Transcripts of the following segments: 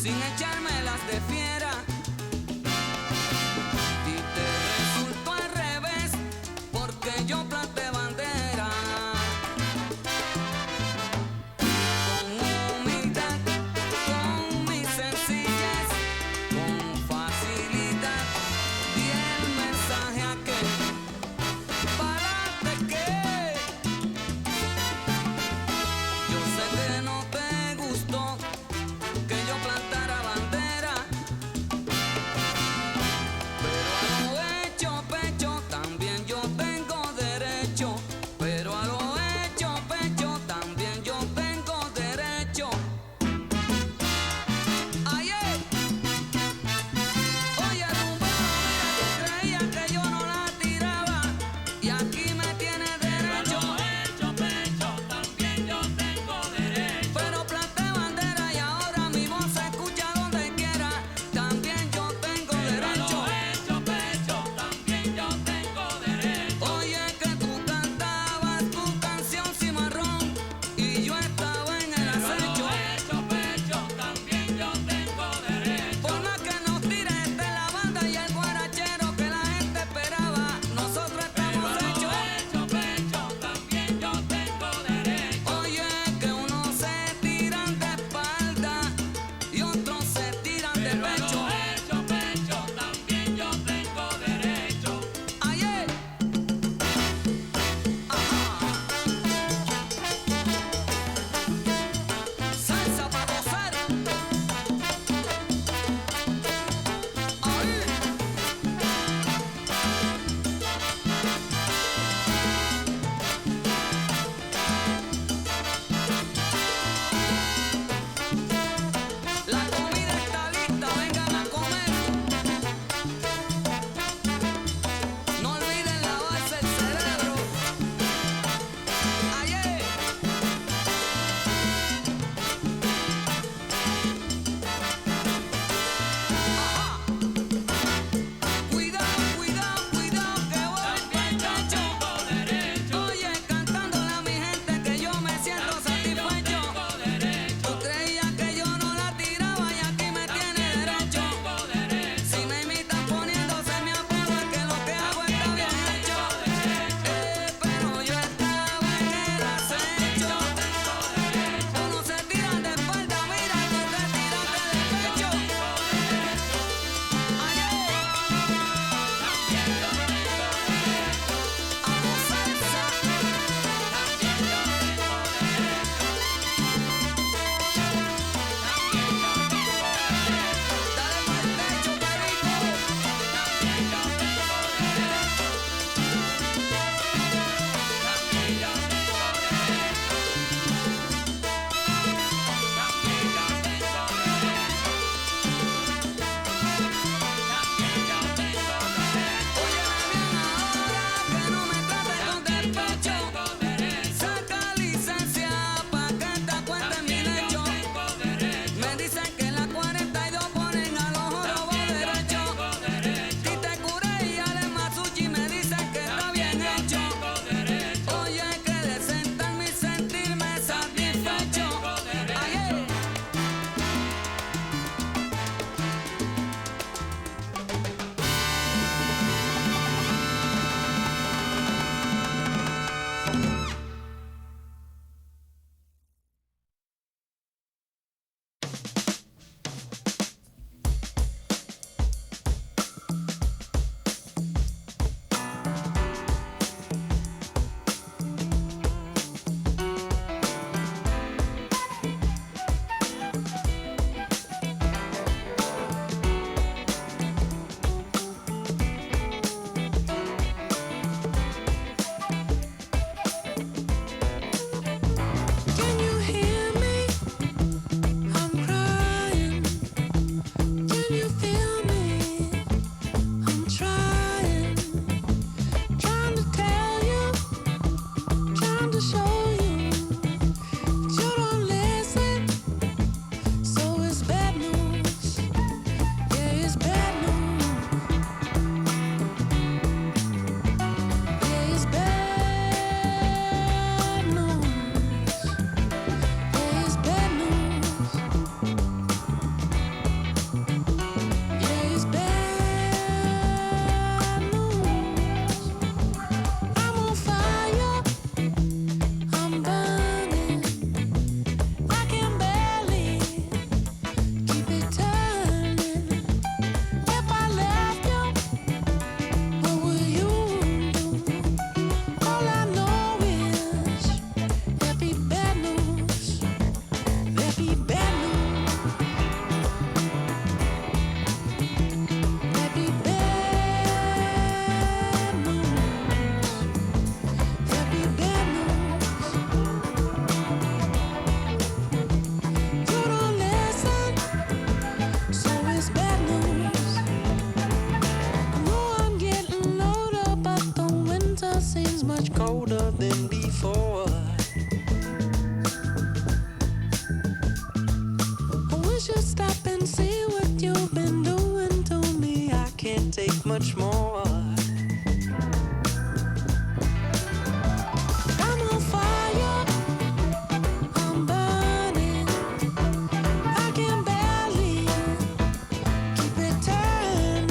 sin echármelas de fiera. Y te resultó al revés, porque yo planté bandera. Con humildad, con mi sencillez, con facilidad, di el mensaje aquel. Pa'lante que yo sé que no te gustó que yo plantara bandera, just stop and see what you've been doing to me? I can't take much more. I'm on fire, I'm burning, I can barely keep it turning.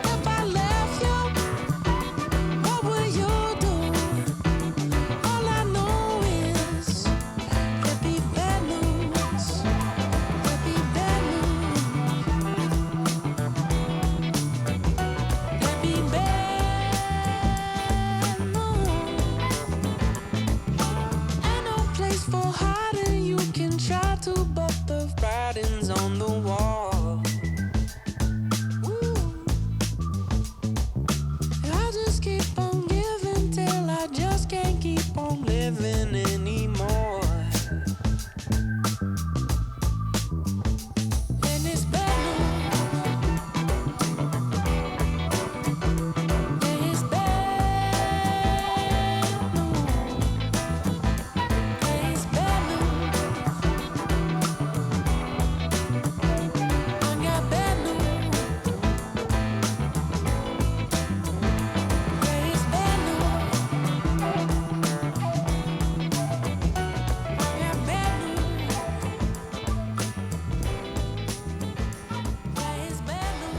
If I left you, what would you do? All I know is there'd be bad news, there'd be bad news, there'd be bad news. Ain't no place for hiding, you can try to, but the writing's on the wall. Ooh. I just keep on giving till I just can't keep on living anymore. And it's bad news. Yeah, it's bad news. Yeah, it's bad news. I got bad news. Yeah, it's bad news. I got bad news. Yeah, it's bad news.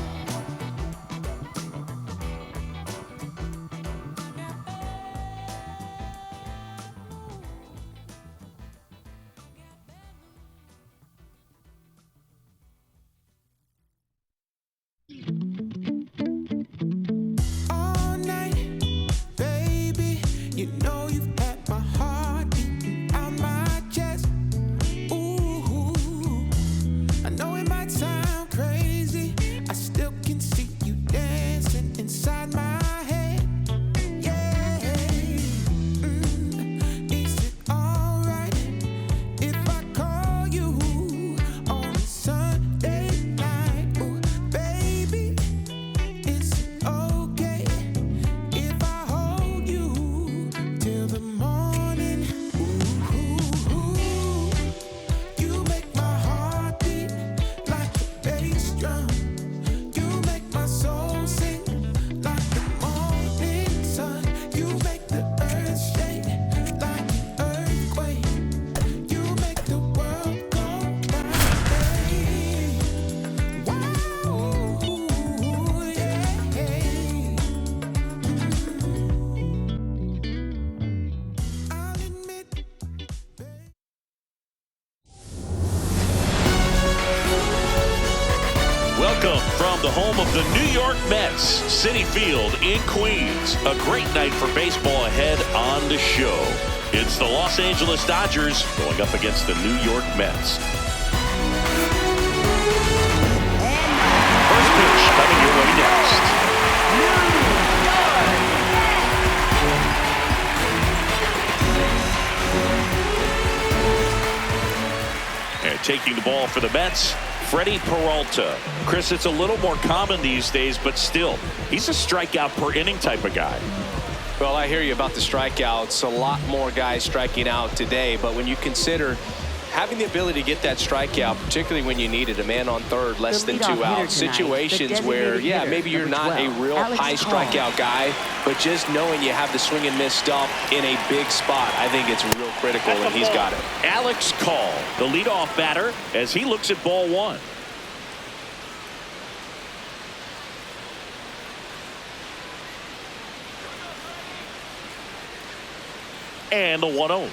All night, baby, you know you've had my heart beating out my chest. Ooh, I know it might sound crazy, I still can see you dancing inside my head. Yeah, is it alright if I call you on a Sunday night? Ooh, baby, is it okay if I hold you till the morning? Ooh, you make my heart beat like a bass drum. You make my soul sing like the morning sun. You make the earth shake like an earthquake. You make the world go round, babe. Wow, yeah. I'll admit, Welcome from the home of the New York Mets, Citi Field in Queens. A great night for baseball ahead on the show. It's the Los Angeles Dodgers going up against the New York Mets. First pitch coming your way next. And taking the ball for the Mets, Freddy Peralta. Chris, it's a little more common these days, but still, he's a strikeout per inning type of guy. Well, I hear you about the strikeouts. A lot more guys striking out today, but when you consider having the ability to get that strikeout, particularly when you need it, a man on third, less than 2 outs, situations where, yeah, maybe you're not a real high strikeout guy, but just knowing you have the swing and miss stuff in a big spot, I think it's real critical, and he's got it. Alex Call, the leadoff batter, as he looks at ball one. And the 1-0.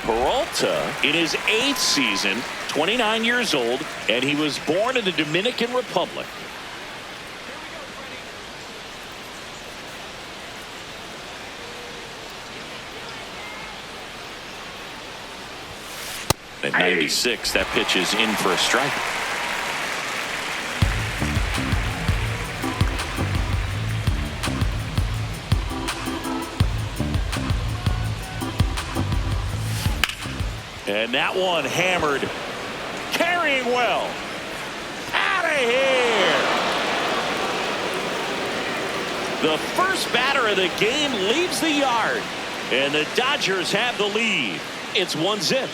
Peralta in his 8th season, 29 years old, and he was born in the Dominican Republic. At 96, that pitch is in for a strike. And that one hammered, carrying well, out of here. The first batter of the game leaves the yard, and the Dodgers have the lead. It's 1-0.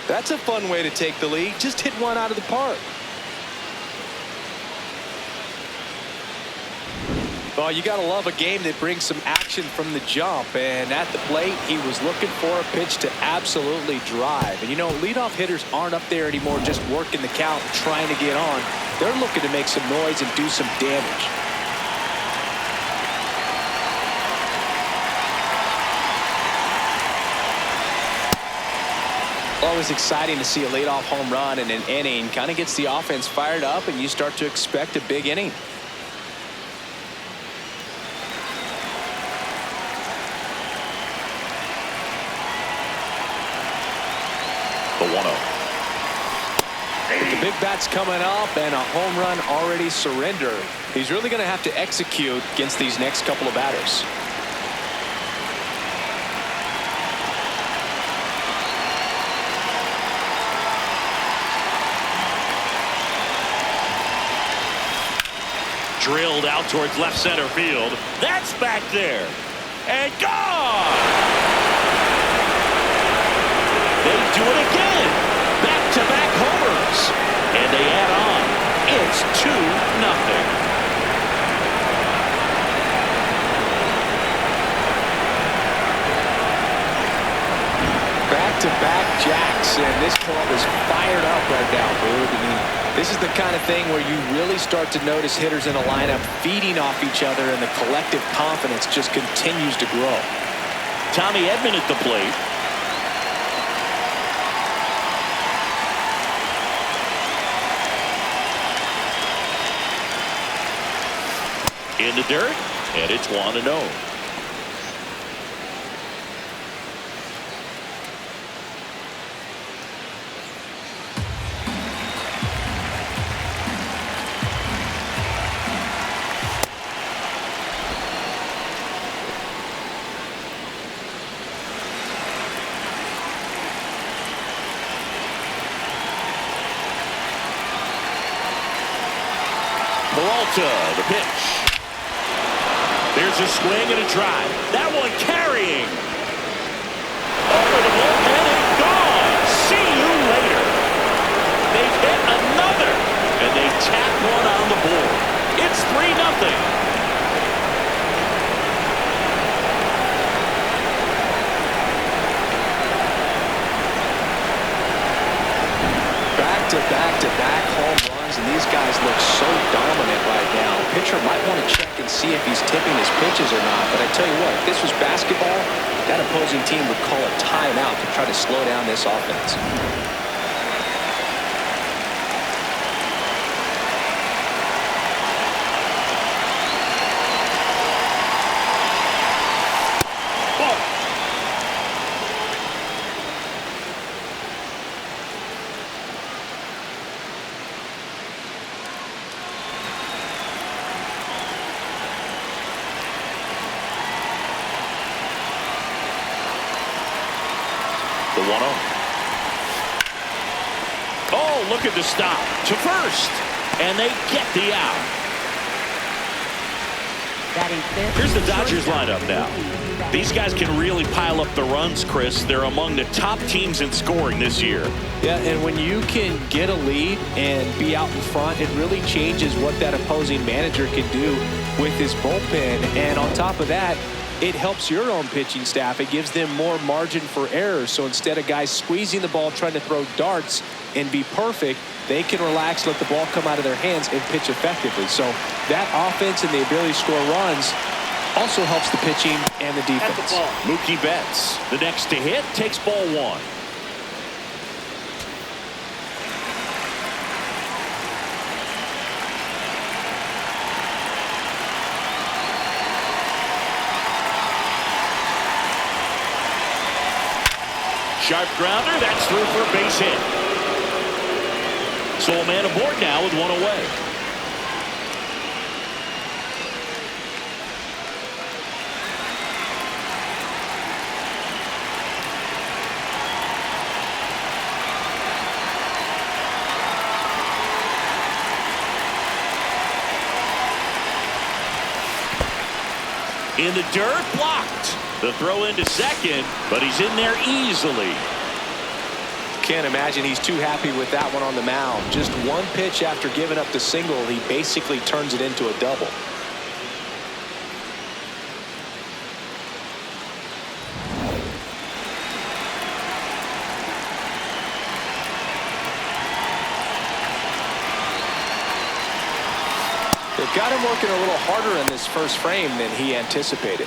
That's a fun way to take the lead. Just hit one out of the park. Well, you got to love a game that brings some action from the jump. And at the plate, he was looking for a pitch to absolutely drive. And, you know, leadoff hitters aren't up there anymore just working the count and trying to get on. They're looking to make some noise and do some damage. Always exciting to see a leadoff home run in an inning. Kind of gets the offense fired up, and you start to expect a big inning. The 1-0. The big bat's coming up, and a home run already surrendered. He's really going to have to execute against these next couple of batters. Drilled out towards left center field. That's back there. And gone! They do it again. Back-to-back homers. And they add on. It's 2-0. Back-to-back jacks, and this club is fired up right now, Boog. I mean, this is the kind of thing where you really start to notice hitters in a lineup feeding off each other, and the collective confidence just continues to grow. Tommy Edman at the plate. In the dirt, and it's 1-0. Peralta, the pitch. There's a swing and a drive. That one carrying. Over the bullpen and gone. See you later. They've hit another, and they tap one on the board. It's 3-0. Back-to-back home runs, and these guys look so dominant right now. Pitcher might want to check and see if he's tipping his pitches or not, but I tell you what, if this was basketball, that opposing team would call a timeout to try to slow down this offense. The 1-0. Oh, look at the stop to first, and they get the out. Here's the Dodgers lineup now. These guys can really pile up the runs, Chris. They're among the top teams in scoring this year. Yeah, and when you can get a lead and be out in front, it really changes what that opposing manager can do with his bullpen. And on top of that, it helps your own pitching staff. It gives them more margin for error. So instead of guys squeezing the ball, trying to throw darts and be perfect, they can relax, let the ball come out of their hands, and pitch effectively. So that offense and the ability to score runs also helps the pitching and the defense. Mookie Betts, the next to hit, takes ball 1. Sharp grounder, that's through for a base hit. So a man aboard now with one away. In the dirt, blocked. The throw into second, but he's in there easily. can't imagine he's too happy with that one on the mound. Just one pitch after giving up the single, he basically turns it into a double. They've got him working a little harder in this first frame than he anticipated.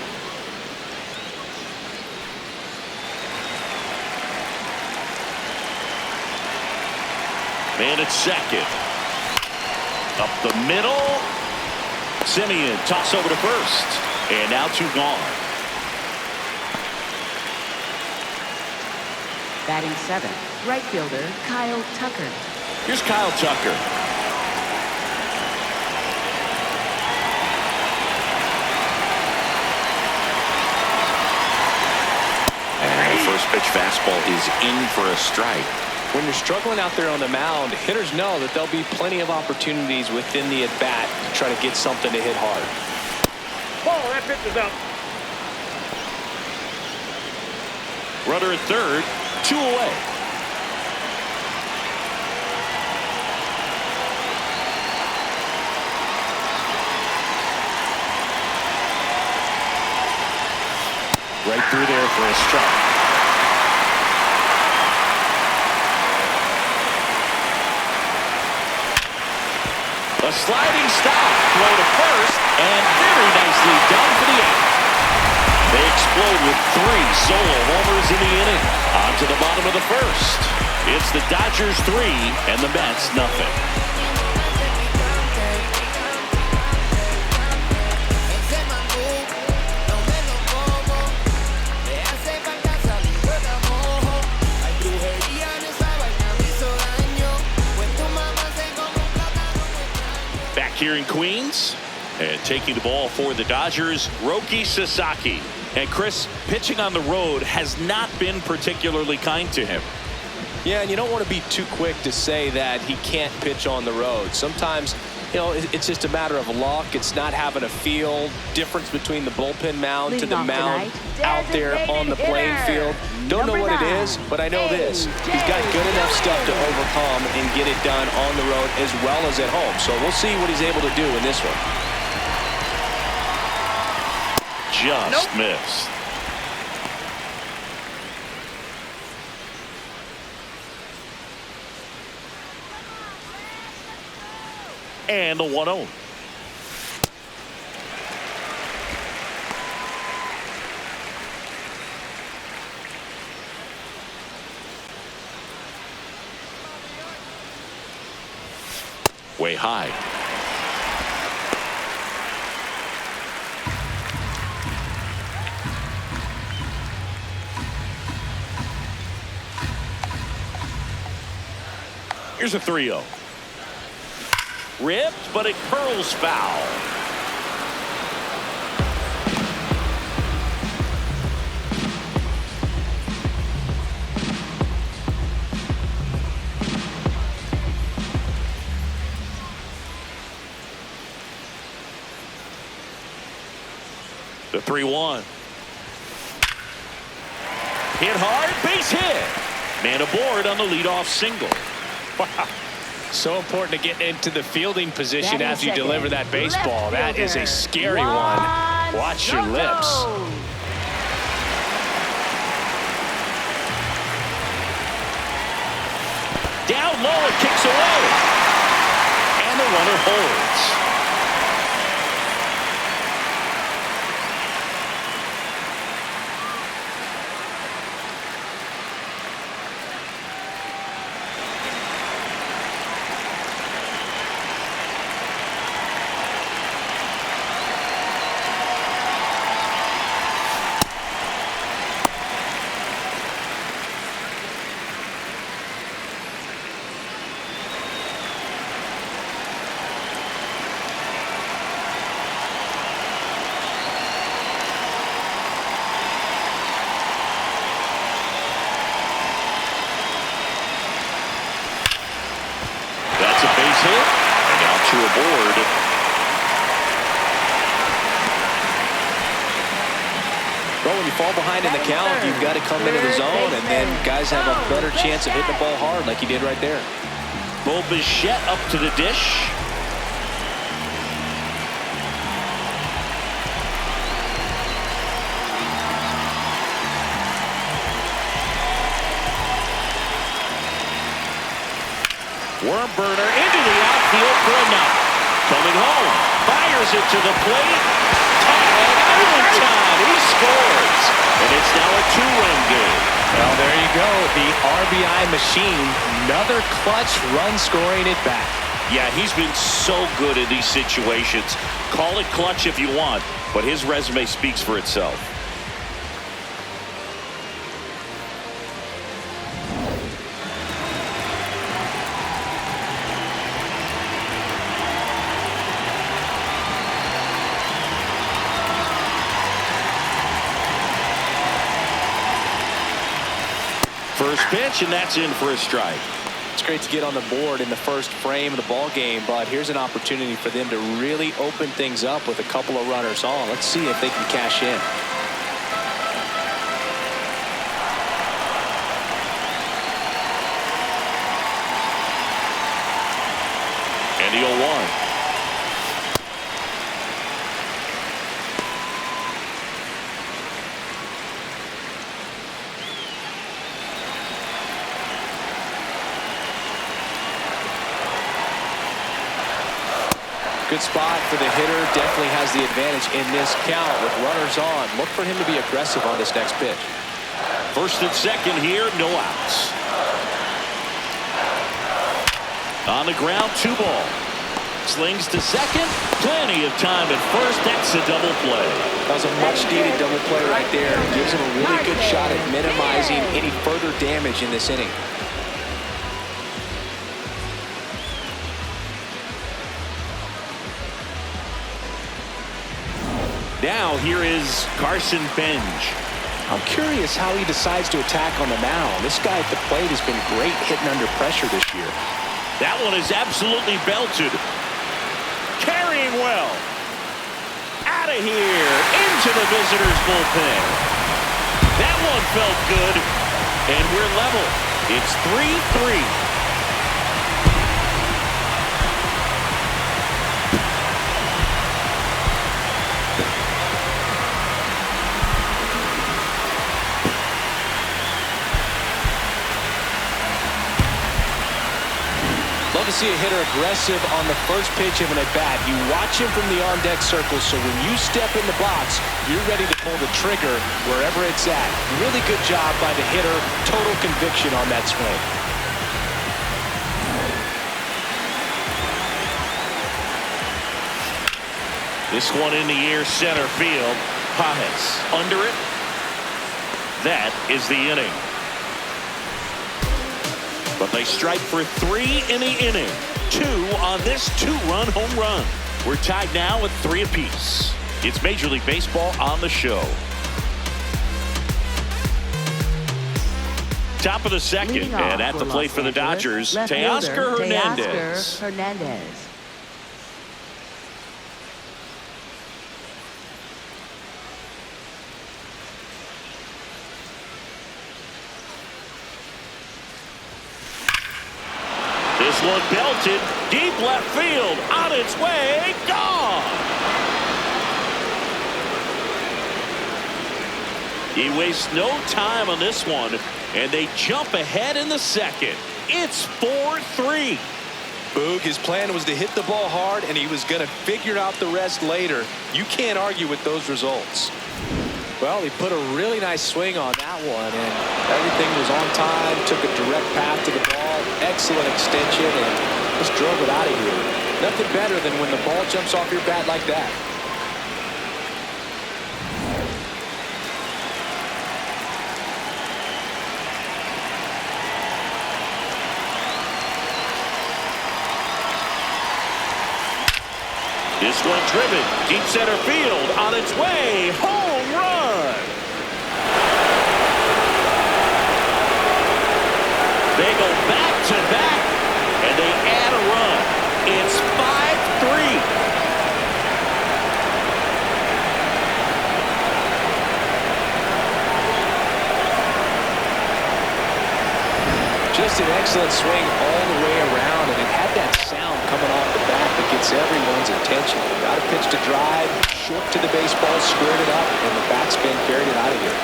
Man at second. Up the middle. Simeon toss over to first. And now two gone. Batting seventh, right fielder Kyle Tucker. Here's Kyle Tucker. And the first pitch fastball is in for a strike. When you're struggling out there on the mound, hitters know that there'll be plenty of opportunities within the at-bat to try to get something to hit hard. Ball, that pitch is out. Runner at third, 2 away. Right through there for a strike. A sliding stop, throw to first, and very nicely done for the out. They explode with 3 solo homers in the inning. On to the bottom of the first. It's the Dodgers 3 and the Mets nothing. Here in Queens, and taking the ball for the Dodgers, Roki Sasaki. And Chris, pitching on the road has not been particularly kind to him. Yeah, and you don't want to be too quick to say that he can't pitch on the road. Sometimes, you know, it's just a matter of luck. It's not having a feel. Difference between the bullpen mound to the mound out there on the playing field. Don't know what it is, but I know this. He's got good enough stuff to overcome and get it done on the road as well as at home. So we'll see what he's able to do in this one. Just missed. And the 1-0. Way high. Here's a 3-0. Ripped, but it curls foul. The 3-1. Hit hard, base hit. Man aboard on the leadoff single. Wow. So important to get into the fielding position as you deliver that baseball. That is a scary one. Watch your lips. Down low, it kicks away. And the runner holds. Hit, and now 2 aboard. when you fall behind in the count, you've got to come into the zone, and then guys have a better chance of hitting the ball hard like he did right there. Bo Bichette up to the dish. Worm burner into the outfield for a knock. Coming home, fires it to the plate. Overtime, he scores. And it's now a 2-run game. Well, there you go. The RBI machine. Another clutch run scoring it back. Yeah, he's been so good in these situations. Call it clutch if you want, but his resume speaks for itself. First pitch, and that's in for a strike. It's great to get on the board in the first frame of the ball game, but here's an opportunity for them to really open things up with a couple of runners on. Let's see if they can cash in. And the 0-1. Good spot for the hitter. Definitely has the advantage in this count with runners on. Look for him to be aggressive on this next pitch. First and second here, no outs. On the ground, 2 ball. Slings to second. Plenty of time at first. That's a double play. That was a much-needed double play right there. Gives him a really good shot at minimizing any further damage in this inning. Now here is Carson Benj. I'm curious how he decides to attack on the mound. This guy at the plate has been great hitting under pressure this year. That one is absolutely belted. Carrying well. Out of here. Into the visitors' bullpen. That one felt good. And we're level. It's 3-3. Love to see a hitter aggressive on the first pitch of an at-bat. You watch him from the on-deck circle, so when you step in the box, you're ready to pull the trigger wherever it's at. Really good job by the hitter. Total conviction on that swing. This one in the air, center field. Pajes under it. That is the inning. But they strike for 3 in the inning. 2 on this 2-run home run. We're tied now at 3 apiece. It's Major League Baseball on the show. Top of the second, and at the plate for the Dodgers, Teoscar Hernandez. This one belted, deep left field, on its way, gone! He wastes no time on this one, and they jump ahead in the second. It's 4-3. Boog, his plan was to hit the ball hard, and he was going to figure out the rest later. You can't argue with those results. Well, he put a really nice swing on that one, and everything was on time, took a direct path to the ball, excellent extension, and just drove it out of here. Nothing better than when the ball jumps off your bat like that. This one driven, deep center field, on its way, home run! They go back to back, and they add a run. It's 5-3. excellent swing all the way around, and it had that sound coming off the bat that gets everyone's attention. Got a pitch to drive, short to the baseball, squared it up, and the backspin carried it out of here.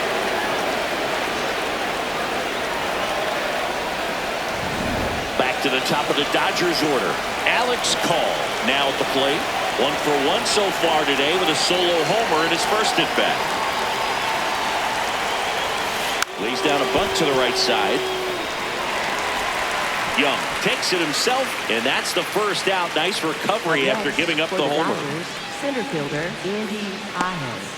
Back to the top of the Dodgers order. Alex Call now at the plate. 1 for 1 so far today with a solo homer in his first at bat. Lays down a bunt to the right side. Young takes it himself, and that's the first out. Nice recovery after giving up the homer. Dodgers, center fielder Andy Pajes.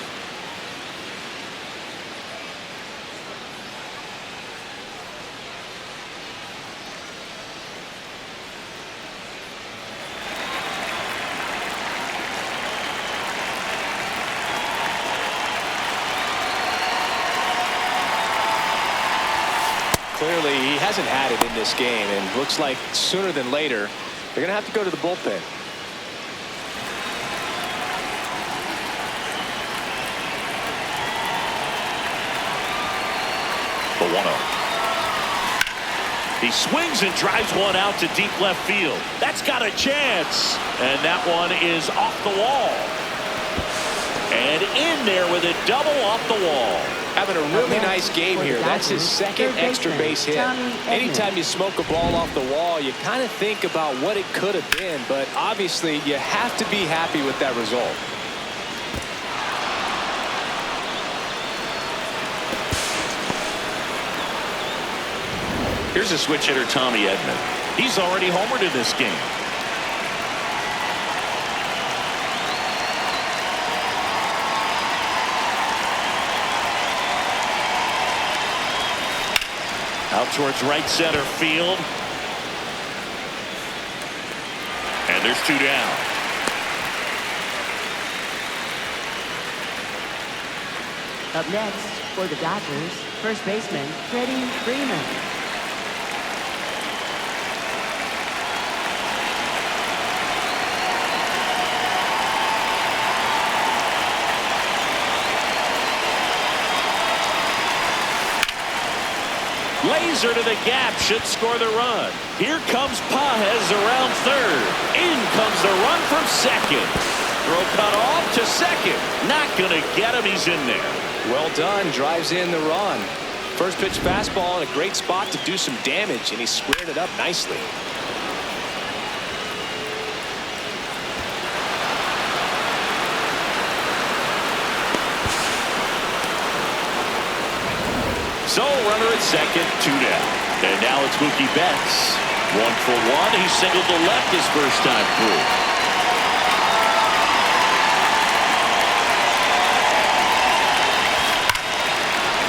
Clearly, he hasn't had it in this game, and looks like sooner than later, they're going to have to go to the bullpen. The 1-0. He swings and drives one out to deep left field. That's got a chance, and that one is off the wall. And in there with a double off the wall. Having a really nice game here. That's his second extra base hit. Anytime you smoke a ball off the wall, you kind of think about what it could have been, but obviously you have to be happy with that result. Here's a switch hitter, Tommy Edman. He's already homered in this game. Out towards right center field. And there's 2 down. Up next for the Dodgers, first baseman Freddy Freeman. Laser to the gap, should score the run. Here comes Pajes around third. In comes the run from second. Throw cut off to second. Not going to get him. He's in there. Well done. Drives in the run. First pitch fastball in a great spot to do some damage, and he squared it up nicely. So runner at second, 2 down. And now it's Mookie Betts. 1 for 1. He singled to left his first time through.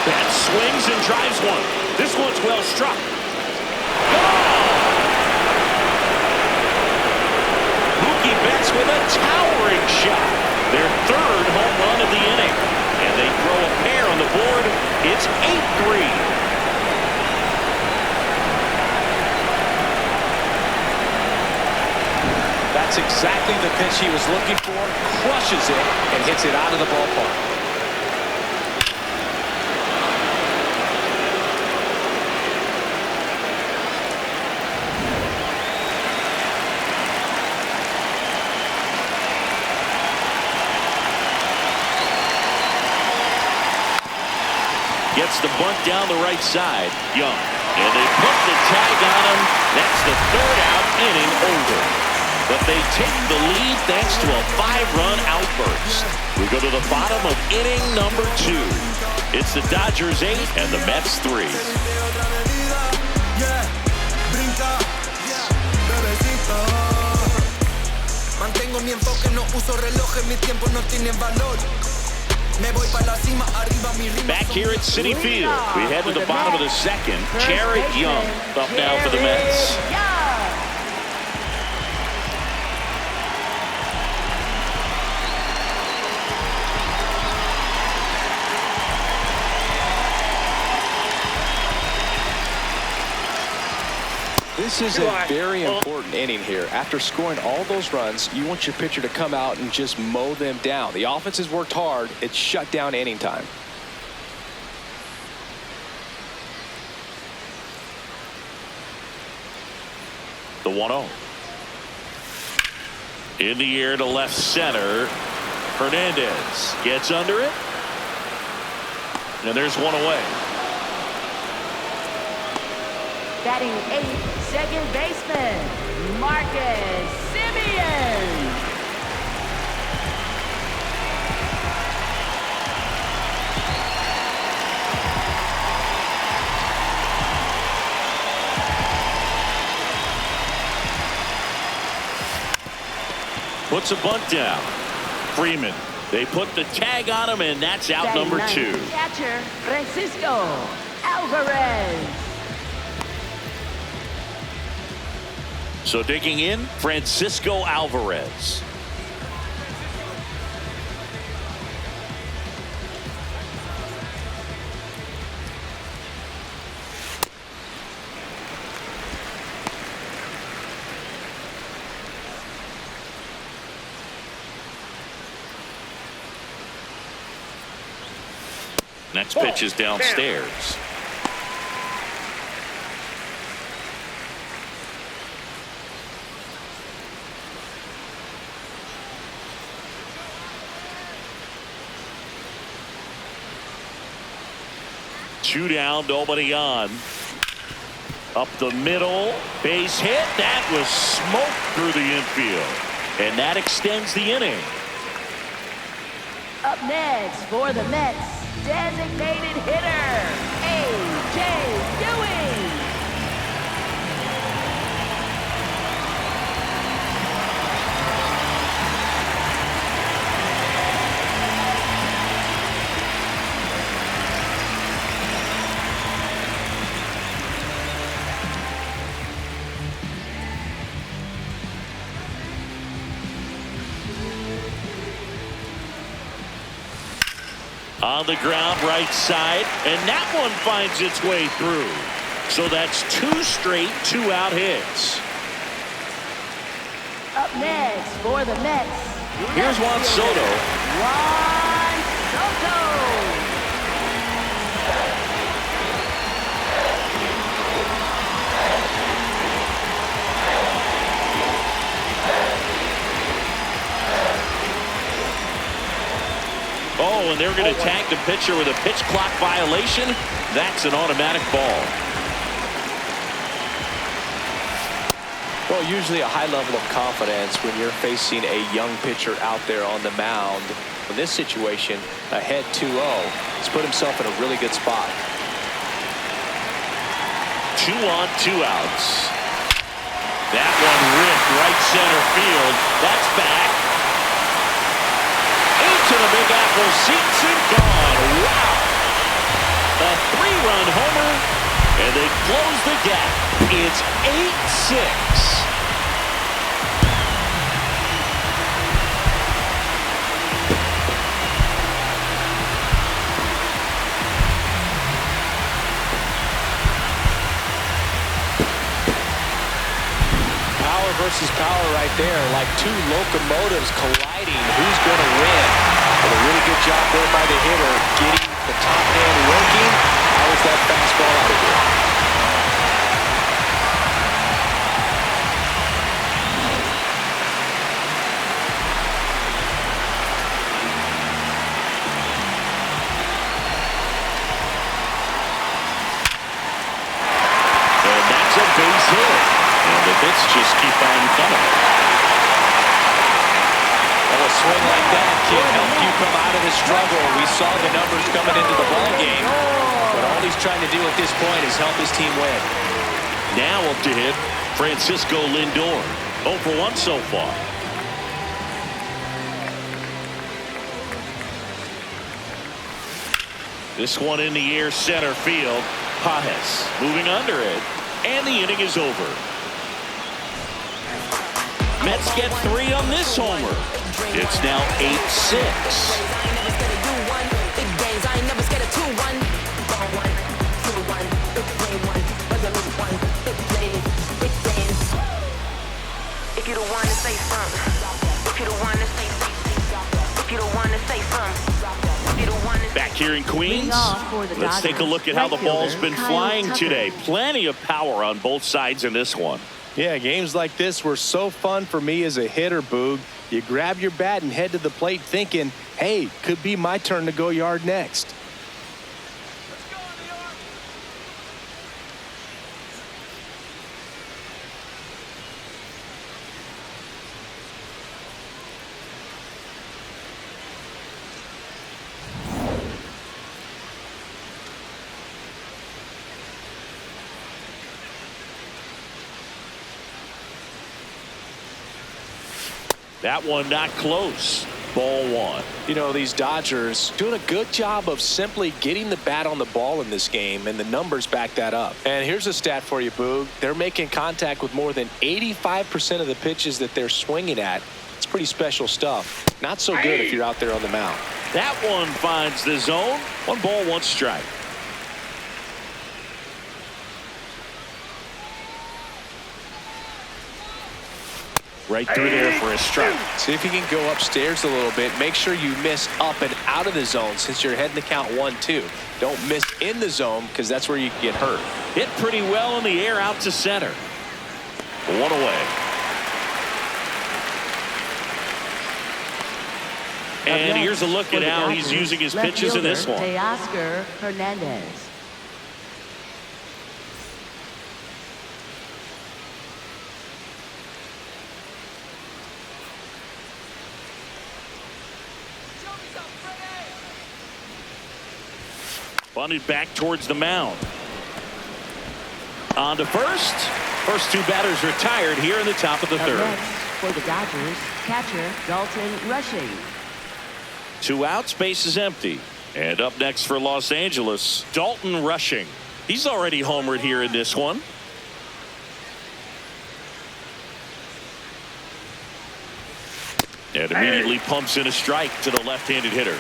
Betts swings and drives one. This one's well struck. Mookie Betts with a towering shot. Their 3rd home run of the inning. And they throw a pair on the board. It's 8-3. That's exactly the pitch he was looking for. Crushes it and hits it out of the ballpark. Gets the bunt down the right side. Young. And they put the tag on him. That's the 3rd out, inning over. But they take the lead thanks to a 5-run outburst. We go to the bottom of inning number 2. It's the Dodgers 8 and the Mets 3. Mantengo mi enfoque, no uso relojes, mi tiempo no tiene valor. Back here at Citi Field, we head to the bottom of the 2nd. Jared Young up now for the Mets. This is a very important inning here. After scoring all those runs, you want your pitcher to come out and just mow them down. The offense has worked hard. It's shut down inning time. the 1-0. In the air to left center. Hernandez gets under it. And there's one away. Batting 8th, second baseman, Marcus Simeon. Puts a bunt down. Freeman. They put the tag on him, and that's out Batting number 9th, 2. catcher, Francisco Alvarez. So digging in, Francisco Alvarez. Next pitch is downstairs. Two down, nobody on. Up the middle, base hit. That was smoke through the infield. And that extends the inning. Up next for the Mets, designated hitter, A.J. Ewing. On the ground, right side, and that one finds its way through. So that's 2 straight 2-out hits. Up next for the Mets, Here's Juan Soto. Juan Soto. Oh, and they're going to tag the pitcher with a pitch clock violation. That's an automatic ball. Well, usually a high level of confidence when you're facing a young pitcher out there on the mound. In this situation, ahead 2-0, he's put himself in a really good spot. 2 on, 2 outs. That one ripped right center field. That's back. To the Big Apple, seats and gone. Wow. A 3-run homer, and they close the gap. It's 8-6. Power versus power right there, like 2 locomotives colliding. Who's going to win? But a really good job there by the hitter, getting the top man working. How was that fastball out of here? And that's a base hit. And the hits just keep on coming. Well, a swing like that can help you come out of the struggle. We saw the numbers coming into the ball game, but all he's trying to do at this point is help his team win. Now up to hit, Francisco Lindor. 0 for 1 so far. This one in the air, center field. Pajes moving under it, and the inning is over. Mets get 3 on this homer. It's now 8-6. If you don't want to say something, if you don't want to say something, if you don't want to say something, if you don't want to. Back here in Queens, let's take a look at how the ball's been flying today. Plenty of power on both sides in this one. Yeah, games like this were so fun for me as a hitter, Boog. You grab your bat and head to the plate thinking, hey, could be my turn to go yard next. That one not close. Ball one. You know, these Dodgers doing a good job of simply getting the bat on the ball in this game, and the numbers back that up. And here's a stat for you, Boog. They're making contact with more than 85% of the pitches that they're swinging at. It's pretty special stuff. Not so good if you're out there on the mound. That one finds the zone. 1 ball, 1 strike. Right through there for a strike. See if you can go upstairs a little bit. Make sure you miss up and out of the zone since you're heading to count 1-2. Don't miss in the zone because that's where you can get hurt. Hit pretty well in the air out to center. 1 away. And here's a look at how he's using his pitches in this one. Teoscar Hernandez. Bunted back towards the mound. On to first. First 2 batters retired here in the top of the third. Next for the Dodgers, catcher Dalton Rushing. 2 outs, base is empty. And up next for Los Angeles, Dalton Rushing. He's already homered here in this one. And immediately pumps in a strike to the left-handed hitter.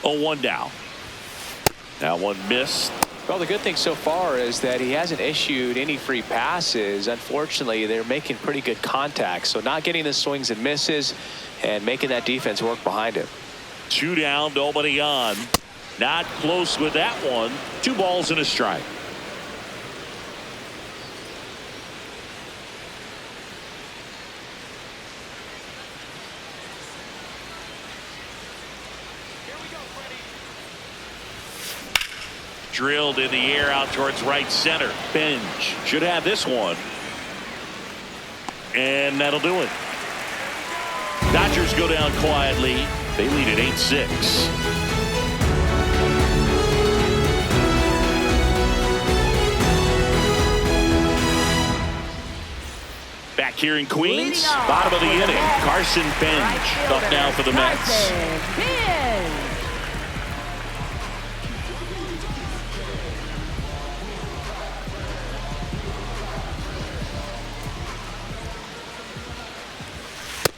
Oh, 1 down. That one missed. Well, the good thing so far is that he hasn't issued any free passes. Unfortunately, they're making pretty good contact. So not getting the swings and misses and making that defense work behind him. 2 down, nobody on. Not close with that one. 2 balls and a strike. Drilled in the air out towards right center. Bench should have this one. And that'll do it. Dodgers go down quietly. They lead at 8-6. Back here in Queens, bottom of the inning. Carson Bench up now for the Mets.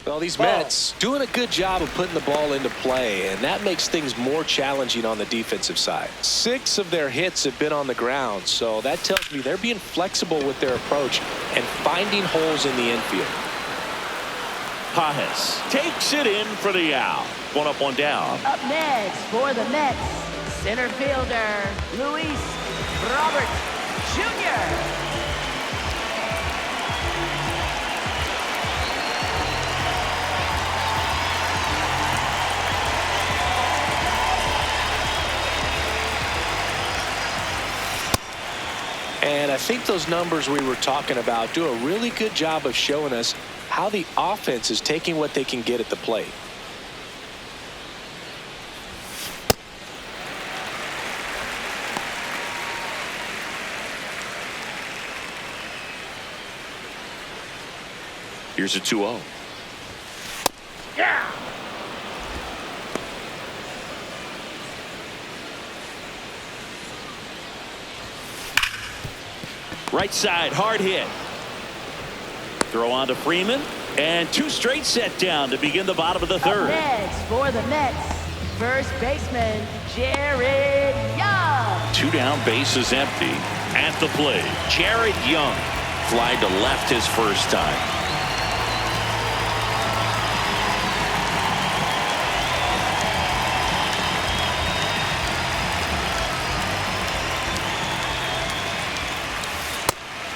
Well, these Mets doing a good job of putting the ball into play, and that makes things more challenging on the defensive side. 6 of their hits have been on the ground, so that tells me they're being flexible with their approach and finding holes in the infield. Pajes takes it in for the out. 1 up, 1 down. Up next for the Mets, center fielder Luis Robert Jr. And I think those numbers we were talking about do a really good job of showing us how the offense is taking what they can get at the plate. Here's a 2-0. Yeah. Right side, hard hit. Throw on to Freeman, and 2 straight set down to begin the bottom of the third. Up next for the Mets, first baseman Jared Young. 2 down, bases empty. At the plate, Jared Young. Fly to left his first time.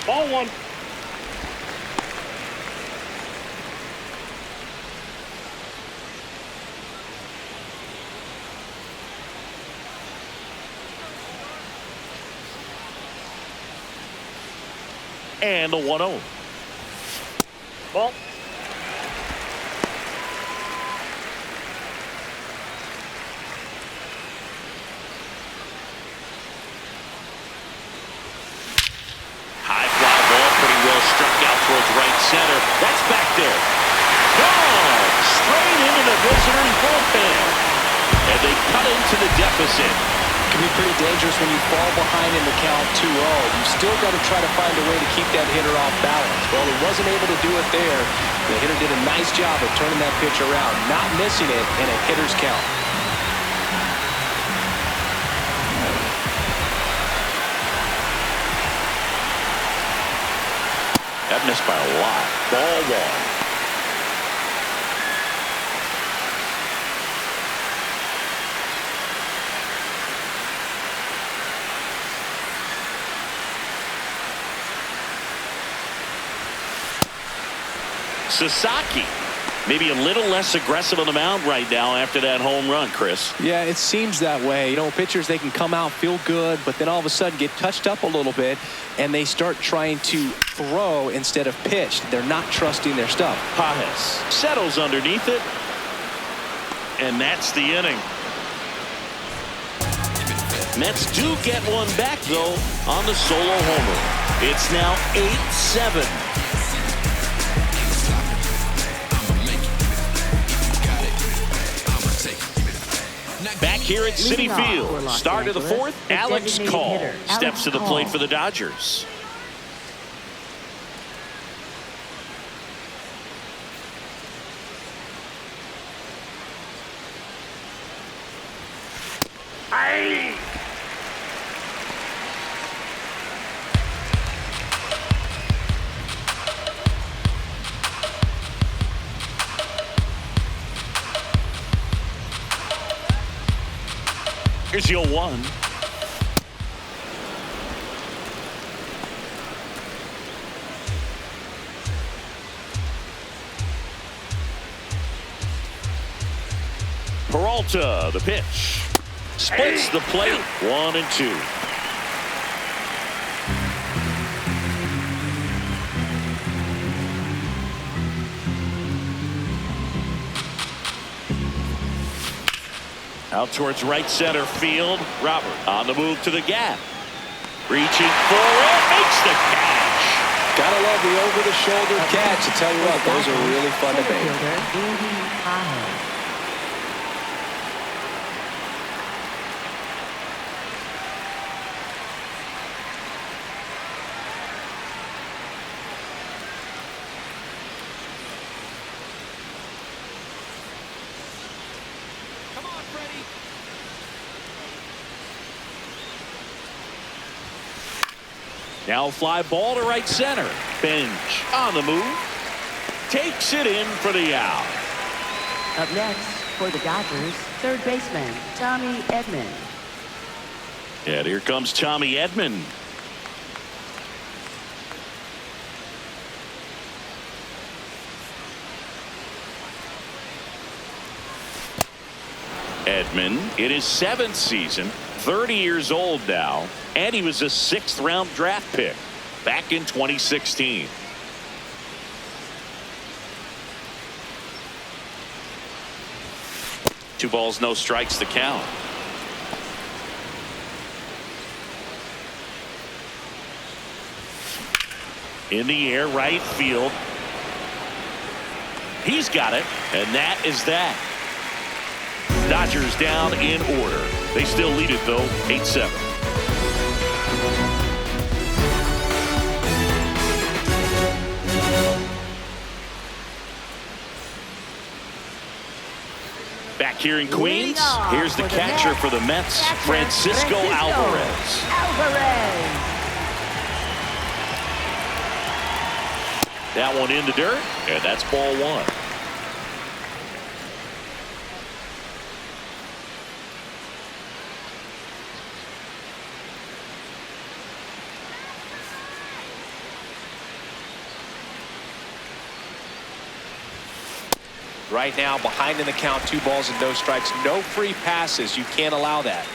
Ball one. And the 1-0. Ball. Struck out towards right center. That's back there. Gone! Straight into the visitor's bullpen. And they cut into the deficit. It can be pretty dangerous when you fall behind in the count 2-0. You've still got to try to find a way to keep that hitter off balance. Well, he wasn't able to do it there. The hitter did a nice job of turning that pitch around, not missing it in a hitter's count. That missed by a lot. Ball one. Sasaki, maybe a little less aggressive on the mound right now after that home run, Chris. Yeah, it seems that way. You know, pitchers, they can come out, feel good, but then all of a sudden get touched up a little bit, and they start trying to throw instead of pitch. They're not trusting their stuff. Pajes settles underneath it, and that's the inning. Mets do get one back, though, on the solo homer. It's now 8-7. Back here at Citi Field, start of the fourth, Alex Call steps to the plate for the Dodgers. Aye. Here's your 1. Peralta, the pitch. Splits the plate, 1-2. Out towards right center field. Robert on the move to the gap. Reaching for it. Makes the catch. Gotta love the over-the-shoulder catch. I tell you what, those are really fun to make. Come on, Freddy. Now a fly ball to right center. Bench on the move. Takes it in for the out. Up next for the Dodgers, third baseman Tommy Edman. And here comes Tommy Edman. Edman in his 7th season, 30 years old now, and he was a 6th-round draft pick back in 2016. Two balls, no strikes to count. In the air, right field. He's got it, and that is that. Dodgers down in order. They still lead it, though, 8-7. Back here in Queens, here's the catcher for the Mets, Francisco Alvarez. That one in the dirt, and that's ball one. Right now, behind in the count, 2 balls and no strikes. No free passes. You can't allow that.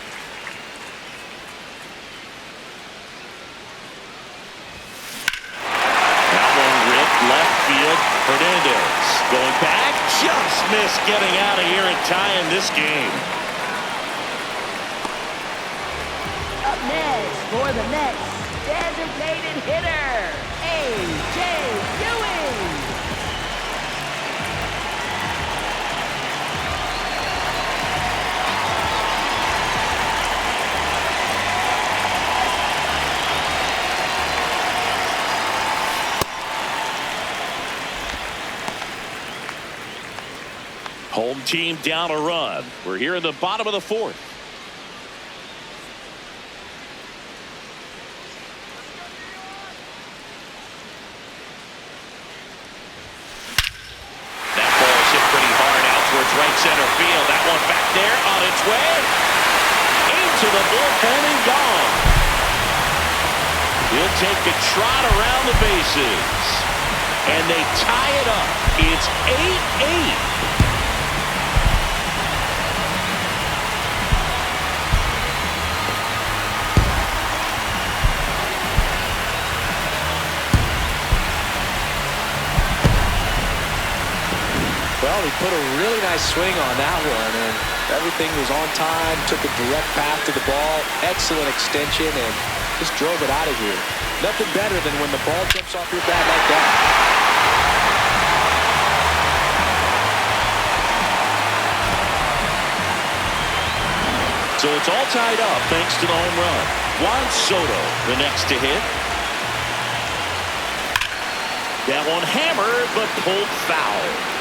That one ripped left field. Hernandez going back. Just missed getting out of here and tying this game. Up next for the Mets, designated hitter, A.J. Ewing. Home team down a run. We're here in the bottom of the 4th. That ball's hit pretty hard out towards right center field. That one back there on its way. Into the bullpen and gone. He'll take a trot around the bases. And they tie it up. It's 8-8. Well, he put a really nice swing on that one, and everything was on time, took a direct path to the ball, excellent extension, and just drove it out of here. Nothing better than when the ball jumps off your bat like that. So it's all tied up thanks to the home run. Juan Soto, the next to hit. That one hammered, but pulled foul.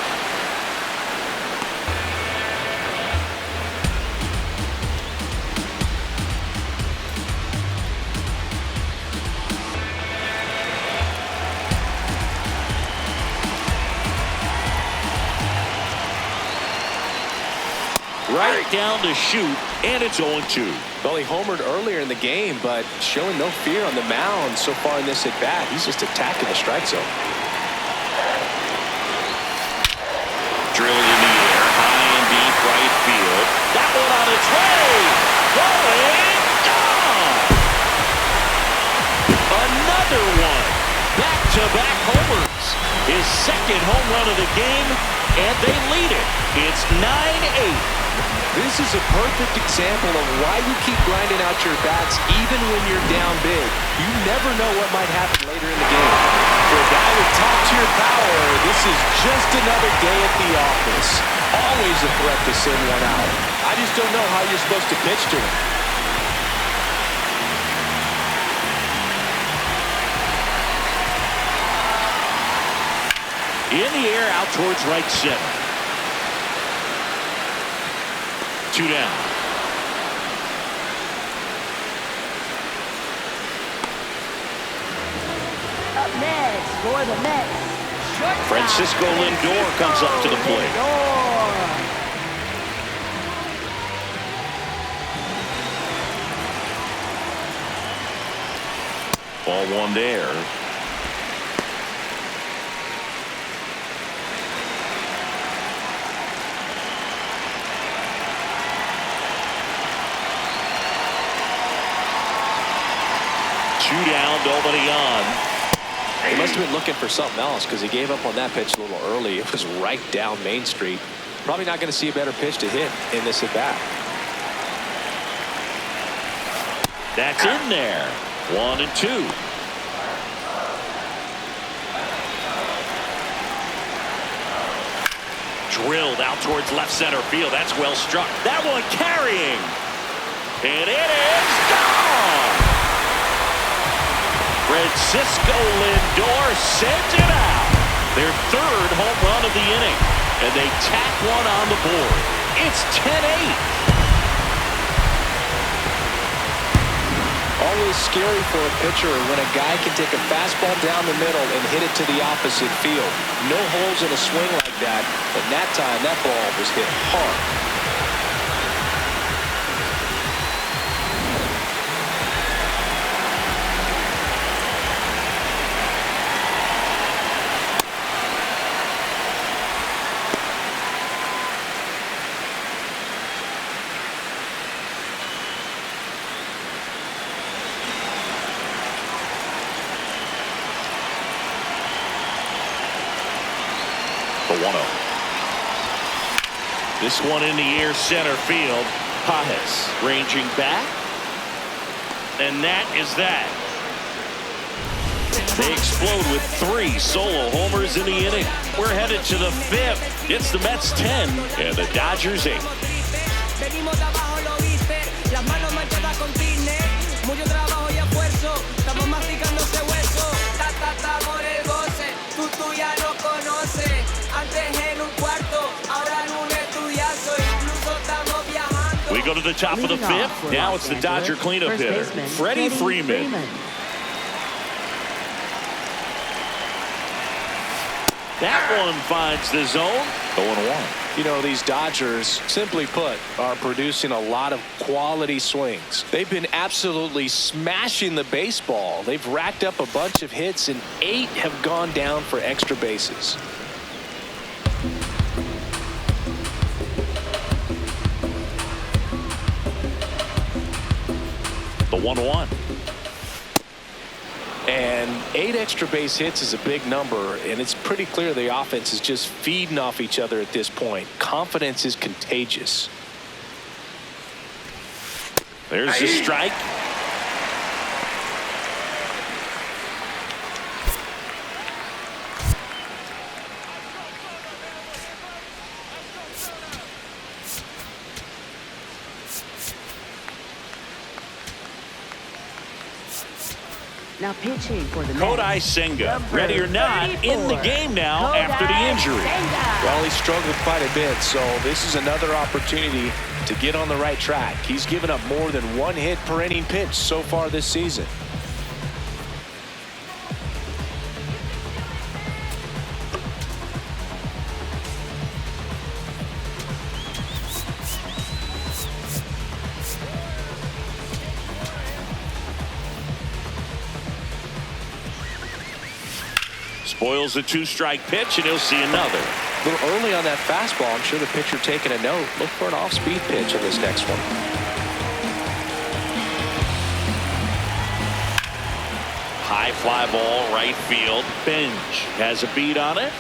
Right down to shoot, and it's 0-2. Well, he homered earlier in the game, but showing no fear on the mound so far in this at-bat. He's just attacking the strike zone. Drilled in the air, high and deep right field. That one on its way. Rolling, gone. Another one. Back-to-back homers. His second home run of the game, and they lead it. It's 9-8. This is a perfect example of why you keep grinding out your bats even when you're down big. You never know what might happen later in the game. For a guy with top-tier power, this is just another day at the office. Always a threat to send one out. I just don't know how you're supposed to pitch to him. In the air, out towards right center. 2 down. Up next for the Mets, shortstop, Francisco Lindor comes up to the plate. Ball one there. Two down, nobody on. He must have been looking for something else because he gave up on that pitch a little early. It was right down Main Street. Probably not going to see a better pitch to hit in this at-bat. That's in there. 1-2. Drilled out towards left center field. That's well struck. That one carrying. And it is gone. Francisco Lindor sends it out. Their third home run of the inning. And they tack one on the board. It's 10-8. Always scary for a pitcher when a guy can take a fastball down the middle and hit it to the opposite field. No holes in a swing like that. And that time, that ball was hit hard. 1-0. This one in the air, center field. Pajes ranging back. And that is that. They explode with 3 solo homers in the inning. We're headed to the 5th. It's the Mets 10 and the Dodgers 8. We go to the top of the 5th. Now it's the Dodger cleanup hitter, Freddy Freeman. That one finds the zone. 0-1. You know, these Dodgers, simply put, are producing a lot of quality swings. They've been absolutely smashing the baseball. They've racked up a bunch of hits, and 8 have gone down for extra bases. The 1-1. And 8 extra base hits is a big number, and it's pretty clear the offense is just feeding off each other at this point. Confidence is contagious. There's the strike. Now pitching for the Kodai Mets, Senga, number ready or not, 34, in the game now Kodai after the injury. Senga. Well, he struggled quite a bit, so this is another opportunity to get on the right track. He's given up more than 1 hit per inning pitch so far this season. Spoils the 2-strike pitch, and he'll see another. A little early on that fastball. I'm sure the pitcher taking a note. Look for an off-speed pitch on this next one. High fly ball, right field. Benj has a beat on it,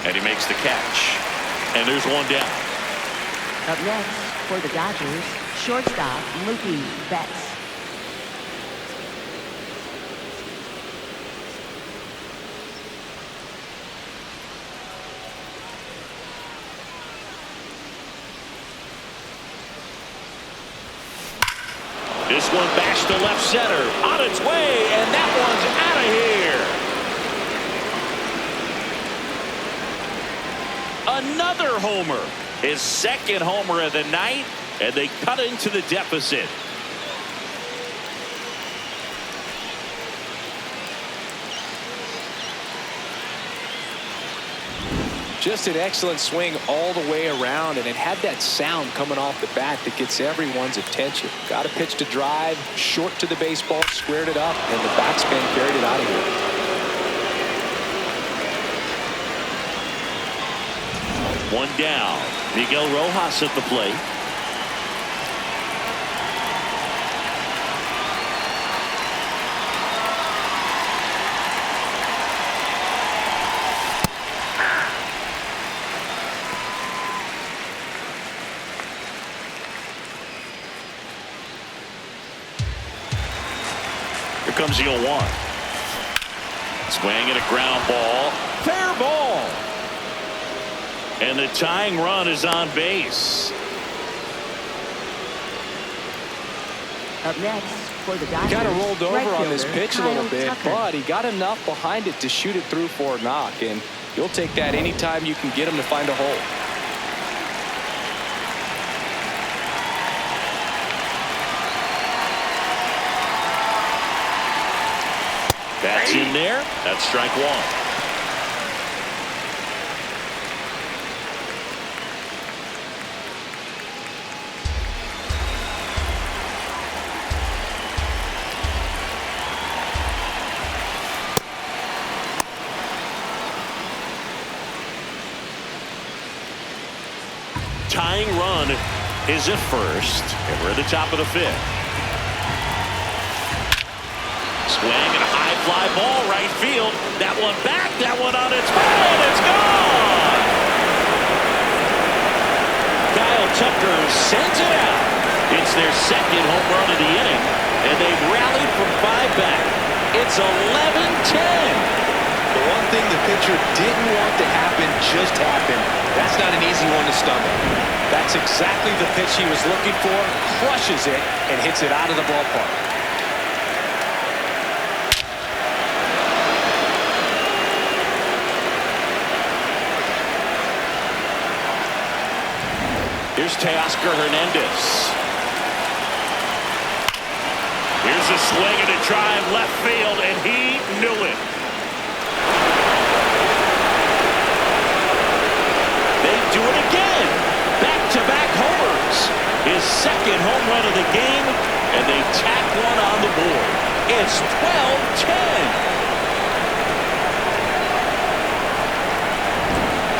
and he makes the catch. And there's one down. Up next for the Dodgers, shortstop Mookie Betts. This one bashed to left center, on its way, and that one's out of here. Another homer, his 2nd homer of the night, and they cut into the deficit. Just an excellent swing all the way around, and it had that sound coming off the bat that gets everyone's attention. Got a pitch to drive, short to the baseball, squared it up, and the backspin carried it out of here. One down. Miguel Rojas at the plate. Here comes the 0-1. Swing and a ground ball. Fair ball. And the tying run is on base. Up next for the Dodgers, He kind of rolled over right on this fielder, pitch a little Kyle bit, Tucker. but he got enough behind it to shoot it through for a knock, and you'll take that anytime you can get him to find a hole. That's in there. That's strike 1. Tying run is at first, and we're at the top of the 5th. Swing and a high fly ball right field. That one back, that one on its way, and it's gone! Tucker sends it out. It's their second home run of the inning, and they've rallied from 5 back. It's 11-10. The one thing the pitcher didn't want to happen just happened. That's not an easy one to stomach. That's exactly the pitch he was looking for. Crushes it and hits it out of the ballpark. Here's Teoscar Hernandez. Here's a swing and a drive left field, and he knew it. They do it again. Back-to-back homers. His second home run of the game, and they tack one on the board. It's 12-10.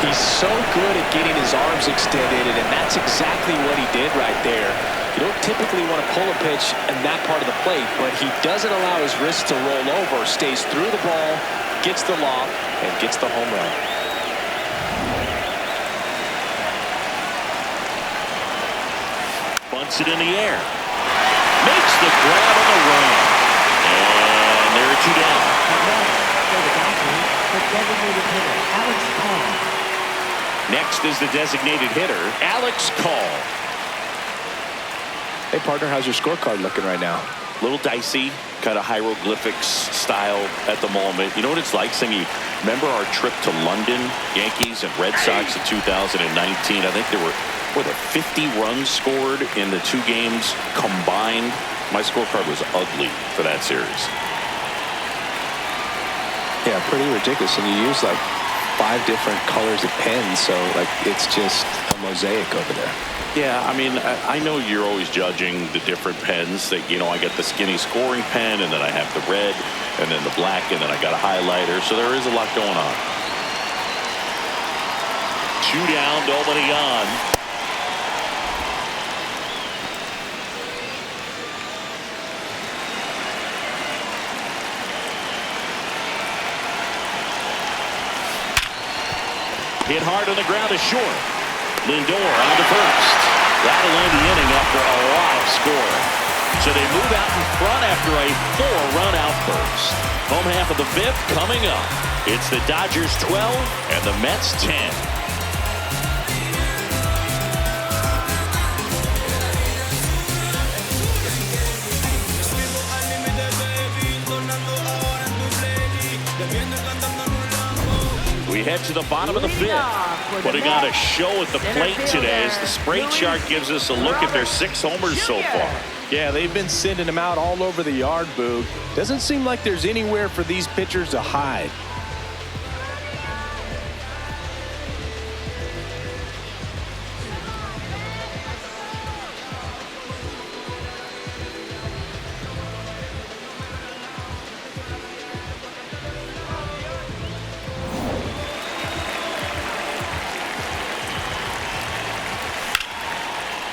He's so good at getting his arms extended, and that's exactly what he did right there. You don't typically want to pull a pitch in that part of the plate, but he doesn't allow his wrist to roll over, stays through the ball, gets the lob, and gets the home run. Bunts it in the air. Makes the grab on the run. And there are 2 down. Next is the designated hitter, Alex Call. Hey, partner, how's your scorecard looking right now? A little dicey, kind of hieroglyphics style at the moment. You know what it's like, Singy? Remember our trip to London, Yankees and Red Sox in 2019? I think there were 50 runs scored in the 2 games combined. My scorecard was ugly for that series. Yeah, pretty ridiculous. And you use like 5 different colors of pens, so like it's just a mosaic over there. Yeah, I mean, I know you're always judging the different pens. That, you know, I get the skinny scoring pen, and then I have the red, and then the black, and then I got a highlighter. So there is a lot going on. 2 down, nobody on. Hit hard on the ground to short. Lindor on to first. That'll end the inning after a lot of scoring. So they move out in front after a 4-run outburst. Home half of the 5th coming up. It's the Dodgers 12 and the Mets 10. We head to the bottom of the 5th. Putting on a show at the plate today as the spray chart gives us a look at their 6 homers so far. Yeah, they've been sending them out all over the yard, Boog. Doesn't seem like there's anywhere for these pitchers to hide.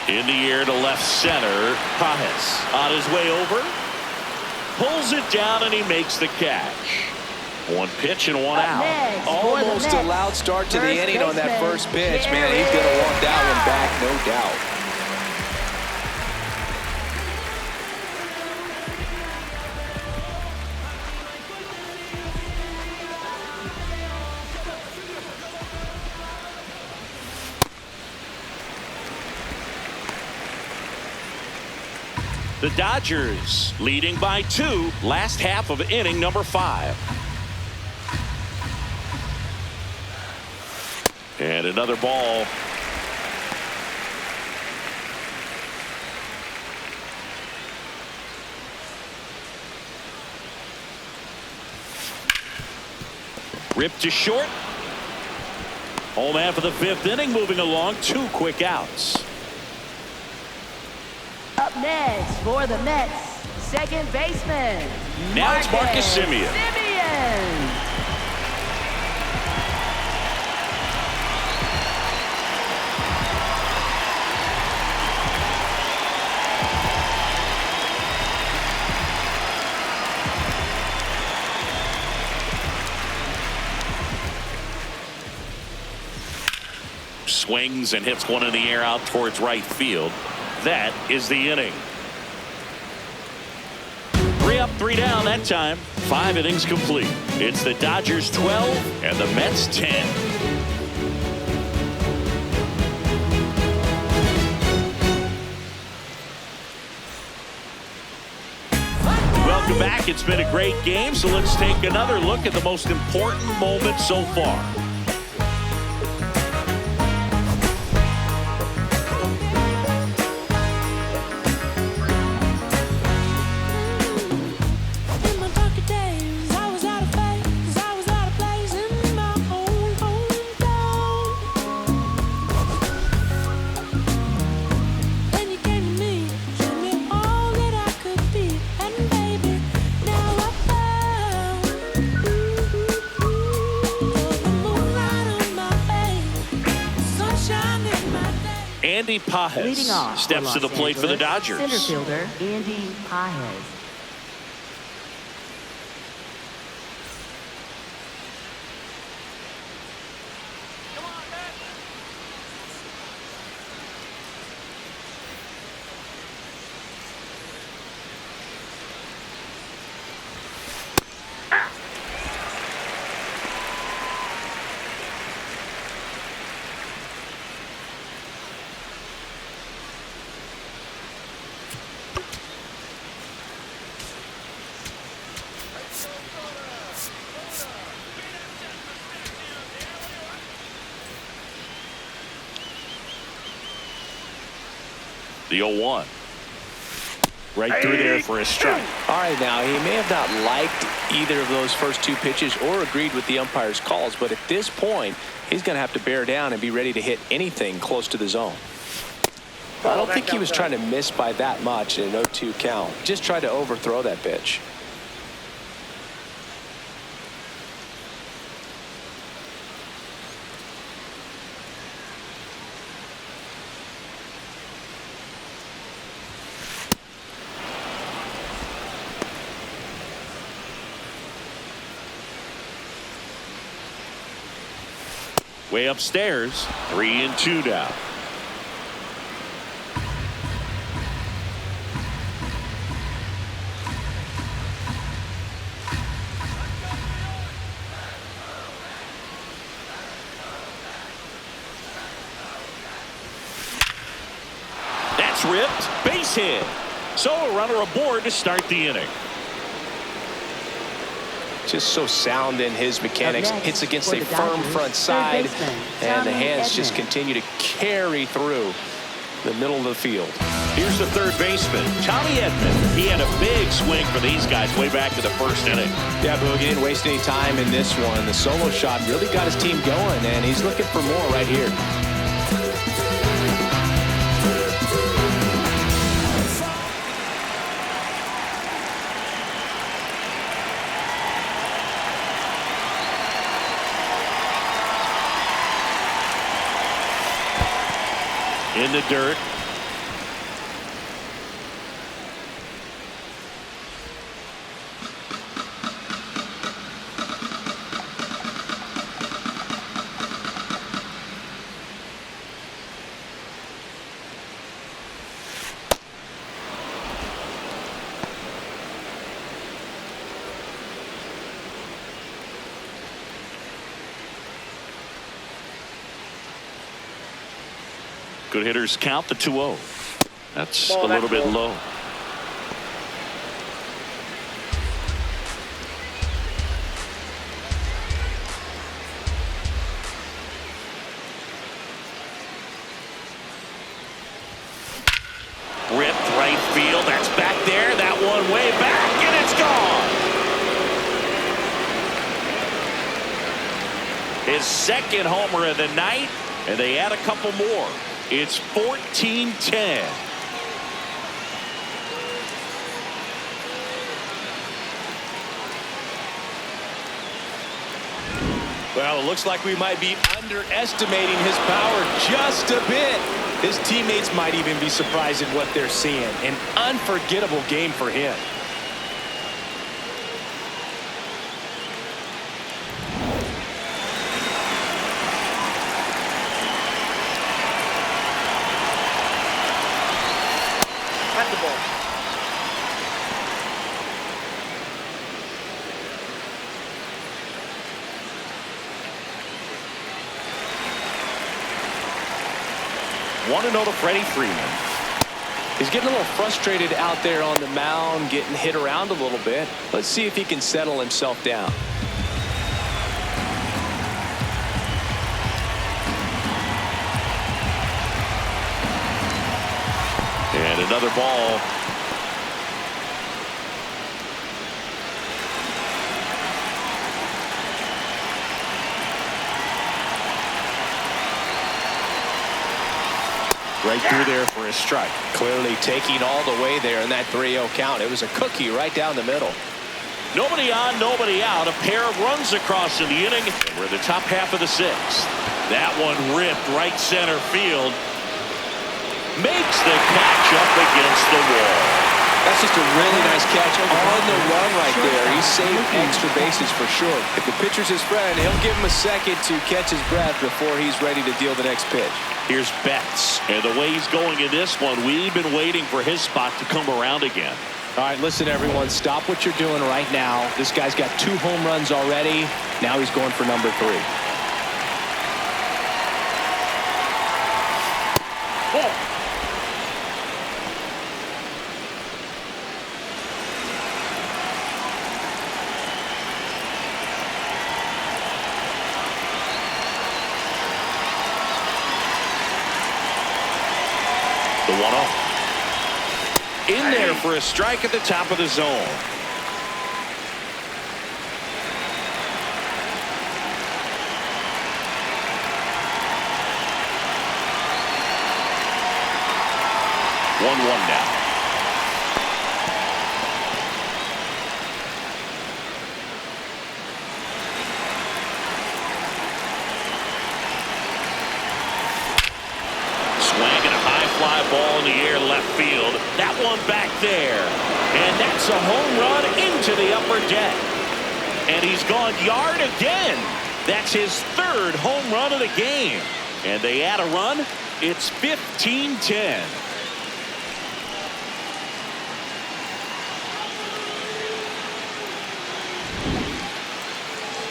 In the air to left center, Pajes on his way over, pulls it down, and he makes the catch. 1 pitch and 1 out. Almost a loud start to the inning on that first pitch. Man, he's going to want that one back, no doubt. The Dodgers leading by 2, last half of inning number 5. And another ball. Ripped to short. Home half of the 5th inning moving along, 2 quick outs. Up next for the Mets, second baseman. Now it's Marcus Semien. swings and hits one in the air out towards right field. That is the inning. 3 up, 3 down that time. 5 innings complete. It's the Dodgers 12 and the Mets 10. Welcome back. It's been a great game, so let's take another look at the most important moment so far. Andy Pajes steps to the plate for the Dodgers. Center fielder Andy Pajes. The 0-1. Right through there for a strike. All right, now, he may have not liked either of those first 2 pitches or agreed with the umpire's calls, but at this point, he's going to have to bear down and be ready to hit anything close to the zone. I don't think he was trying to miss by that much in an 0-2 count. Just tried to overthrow that pitch. Way upstairs, 3-2 now. That's ripped, base hit. So a runner aboard to start the inning. Just so sound in his mechanics. Hits against a firm front side, and the hands just continue to carry through the middle of the field. Here's the third baseman, Tommy Edman. He had a big swing for these guys way back in the first inning. Yeah, Boogie didn't waste any time in this one. The solo shot really got his team going, and he's looking for more right here. In the dirt. Good hitters count the 2-0. That's a little bit low. Ripped right field. That's back there. That one way back, and it's gone. His second homer of the night, and they add a couple more. It's 14-10. Well, it looks like we might be underestimating his power just a bit. His teammates might even be surprised at what they're seeing. An unforgettable game for him. 1-0 to Freddie Freeman. He's getting a little frustrated out there on the mound, getting hit around a little bit. Let's see if he can settle himself down. And another ball. Right through there for a strike. Clearly taking all the way there in that 3-0 count. It was a cookie right down the middle. Nobody on, nobody out. A pair of runs across in the inning. We're in the top half of the sixth. That one ripped right center field. Makes the catch up against the wall. That's just a really nice catch on the run right there. He saved extra bases for sure. If the pitcher's his friend, he'll give him a second to catch his breath before he's ready to deal the next pitch. Here's Betts. And the way he's going in this one, we've been waiting for his spot to come around again. All right, listen, everyone. Stop what you're doing right now. This guy's got 2 home runs already. Now he's going for number 3. Ball. The 1-0. In there for a strike at the top of the zone. One now. Swinging a high fly ball in the air left field. That one back there. And that's a home run into the upper deck. And he's gone yard again. That's his 3rd home run of the game. And they add a run. It's 15-10.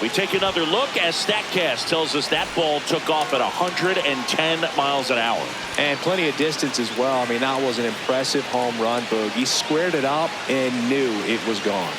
We take another look as StatCast tells us that ball took off at 110 miles an hour. And plenty of distance as well. I mean, that was an impressive home run, Boog. He squared it up and knew it was gone.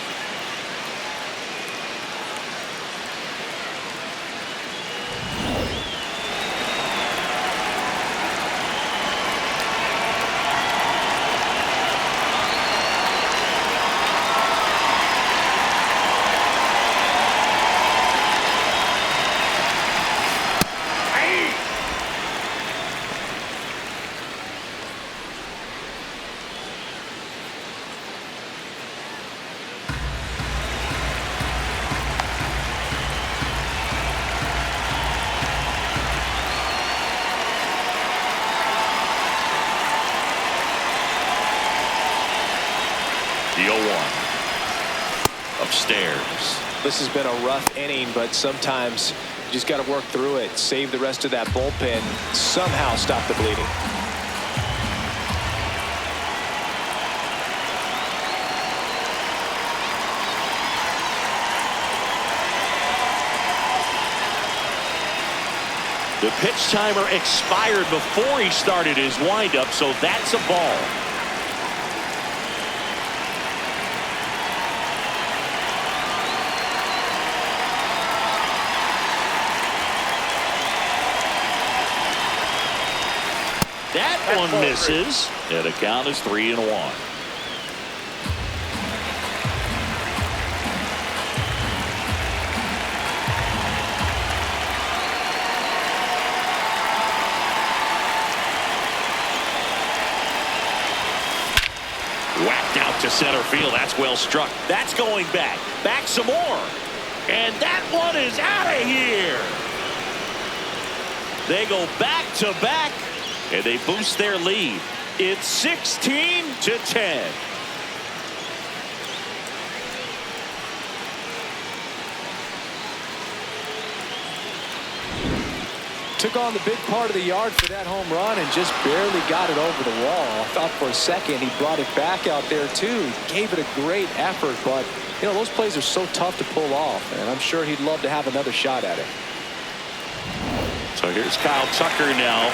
The 0-1. Upstairs. This has been a rough inning, but sometimes you just got to work through it. Save the rest of that bullpen. Somehow stop the bleeding. The pitch timer expired before he started his windup, so that's a ball. That one misses, and the count is 3-1. Whacked out to center field. That's well struck. That's going back. Back some more. And that one is out of here. They go back to back. And they boost their lead. It's 16-10. Took on the big part of the yard for that home run and just barely got it over the wall. I thought for a second he brought it back out there too. Gave it a great effort, but you know those plays are so tough to pull off, and I'm sure he'd love to have another shot at it. So here's Kyle Tucker now.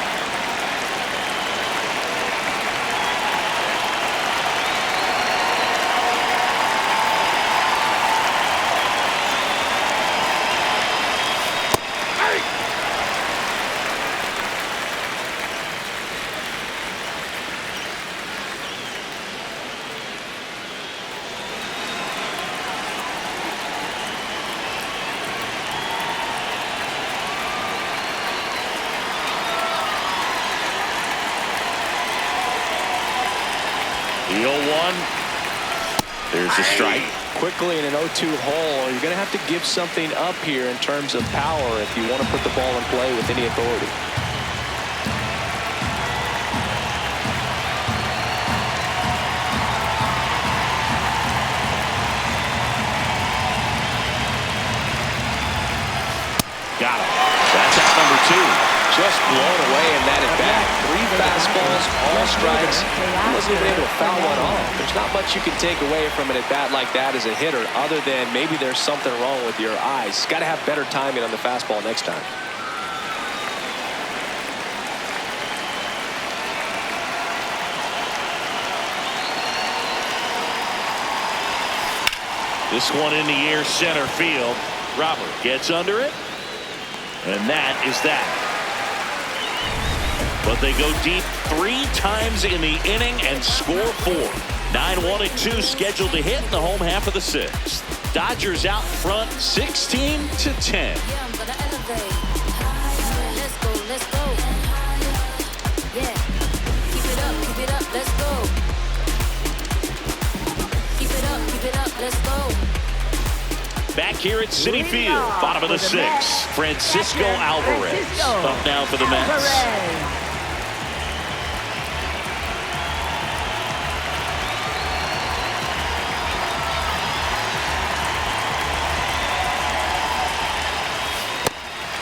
Here's a strike. Quickly in an 0-2 hole, you're going to have to give something up here in terms of power if you want to put the ball in play with any authority. Got him. That's out number 2. Just blown away in that at bat. 3 fastballs, all strikes. He wasn't even able to foul one off. There's not much you can take away from an at bat like that as a hitter, other than maybe there's something wrong with your eyes. Got to have better timing on the fastball next time. This one in the air, center field. Robert gets under it, and that is that. But they go deep 3 times in the inning and score 4. 9-1 and 2 scheduled to hit in the home half of the 6th. Dodgers out front 16-10. Let's go, let's go. Yeah, keep it up, let's go. Keep it up, let's go. Back here at Citi Field, bottom of the 6th. Francisco Alvarez up now for the Mets.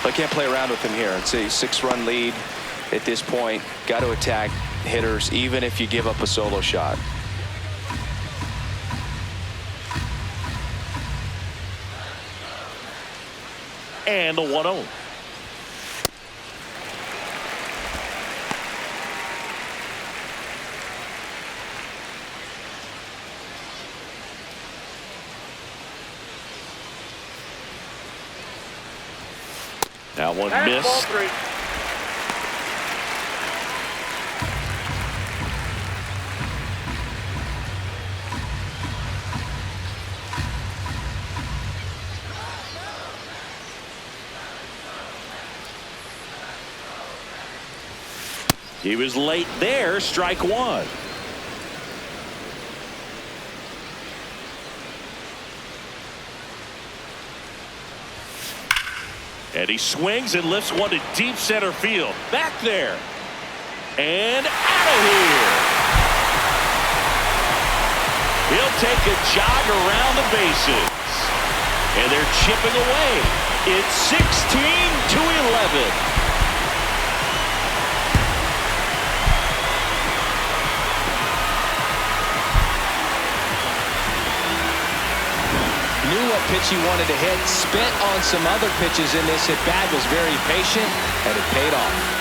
I can't play around with him here. It's a 6-run lead at this point. Got to attack hitters, even if you give up a solo shot. And the 1-0. Now one miss. Ball 3. He was late there, strike 1. And he swings and lifts one to deep center field. Back there. And out of here. He'll take a jog around the bases. And they're chipping away. It's 16-11. Knew what pitch he wanted to hit, spent on some other pitches in this at bat, was very patient, and it paid off.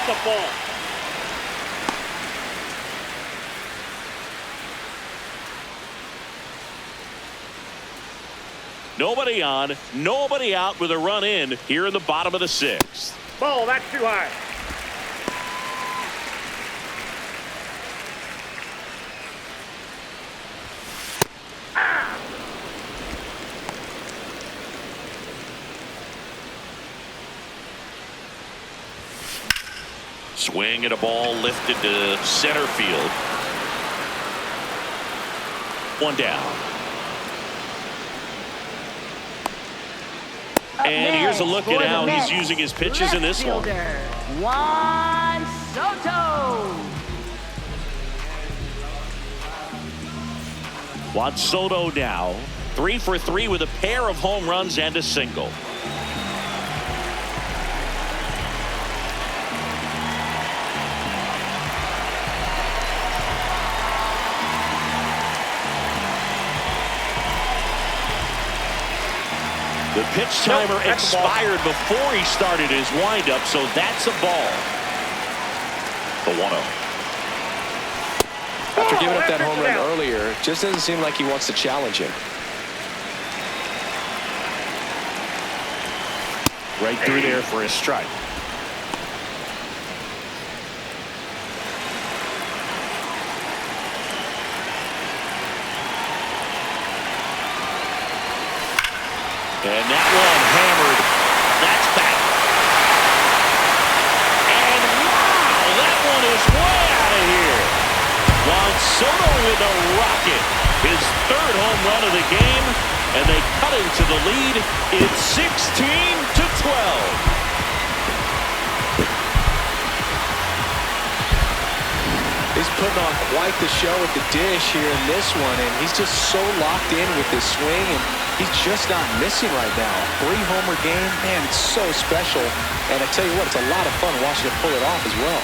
The ball. Nobody on, nobody out with a run in here in the bottom of the 6th. Ball, that's too high. Swing and a ball lifted to center field. One down. And here's a look at how he's using his pitches in this one. Juan Soto. Juan Soto now 3 for 3 with a pair of home runs and a single. The pitch timer expired before he started his windup, so that's a ball. The 1-0. After giving up that home run earlier, it just doesn't seem like he wants to challenge him. Right through there for a strike. And that one hammered. That's back. And wow, that one is way out of here. Juan Soto with a rocket. His third home run of the game. And they cut into the lead. It's 16-12. He's putting on quite the show with the dish here in this one, and he's just so locked in with his swing, and he's just not missing right now. 3-homer game, man, it's so special. And I tell you what, it's a lot of fun watching him pull it off as well.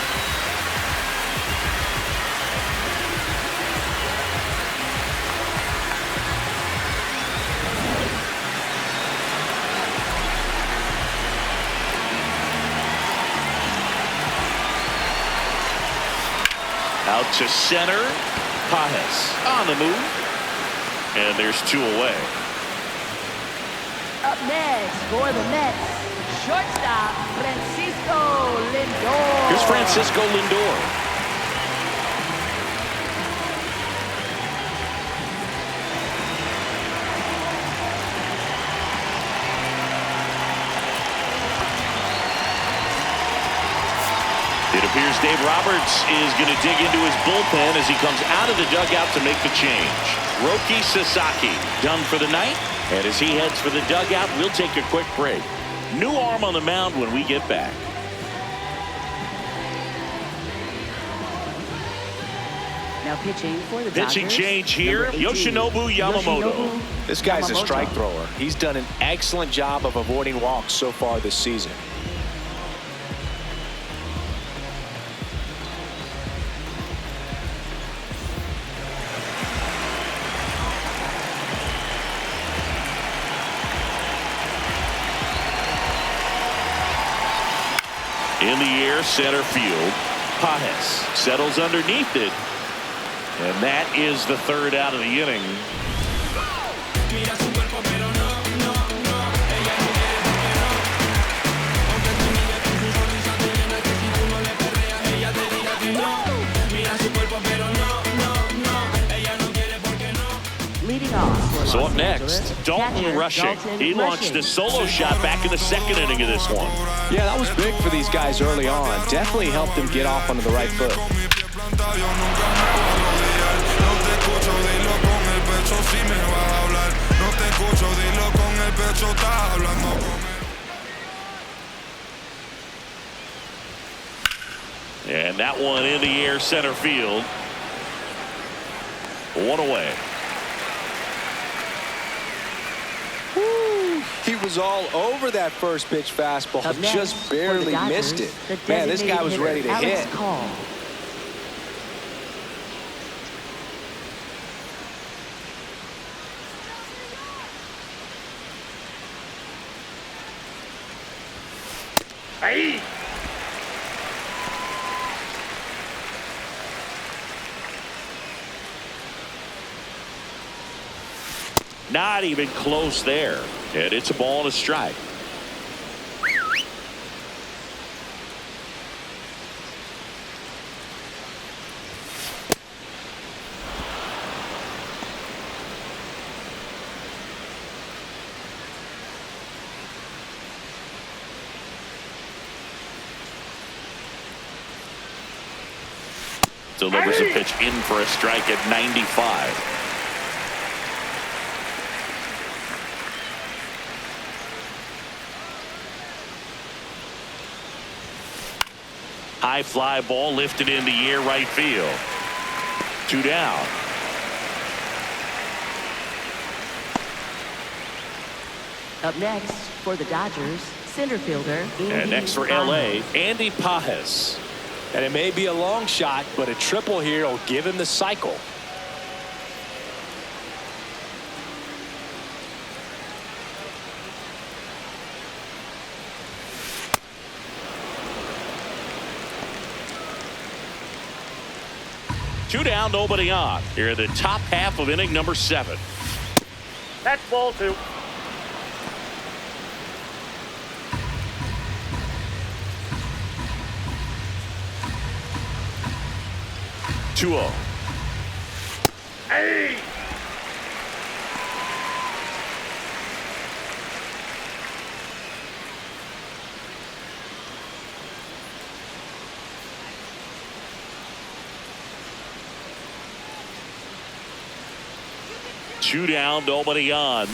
Out to center. Pajes on the move. And there's 2 away. Up next for the Mets, shortstop Francisco Lindor. Here's Francisco Lindor. It appears Dave Roberts is going to dig into his bullpen as he comes out of the dugout to make the change. Roki Sasaki done for the night. And as he heads for the dugout, we'll take a quick break. New arm on the mound when we get back. Now pitching for the Pitching Dodgers, change here, number 18, Yoshinobu Yamamoto. This guy's a Yamamoto. strike thrower. He's done an excellent job of avoiding walks so far this season. In the air, center field. Pajes settles underneath it. And that is the third out of the inning. Leading off. So up next, Dalton Rushing. He launched a solo shot back in the second inning of this one. Yeah, that was big for these guys early on. Definitely helped them get off onto the right foot. And that one in the air, center field. 1 away. He was all over that first pitch fastball, Up next, just for the barely Dodgers, missed it. the Man, this guy was designated ready to hitter, hit. Alex Call. Ahí. Not even close there. And it's a ball and a strike. Delivers a pitch in for a strike at 95. High fly ball lifted in the air, right field. 2 down. Up next for the Dodgers, center fielder. And next for LA, Andy Pajes. And it may be a long shot, but a triple here will give him the cycle. Two down, nobody on. Here in the top half of inning number 7. That's ball 2. 2-0. Hey! Two down, nobody on.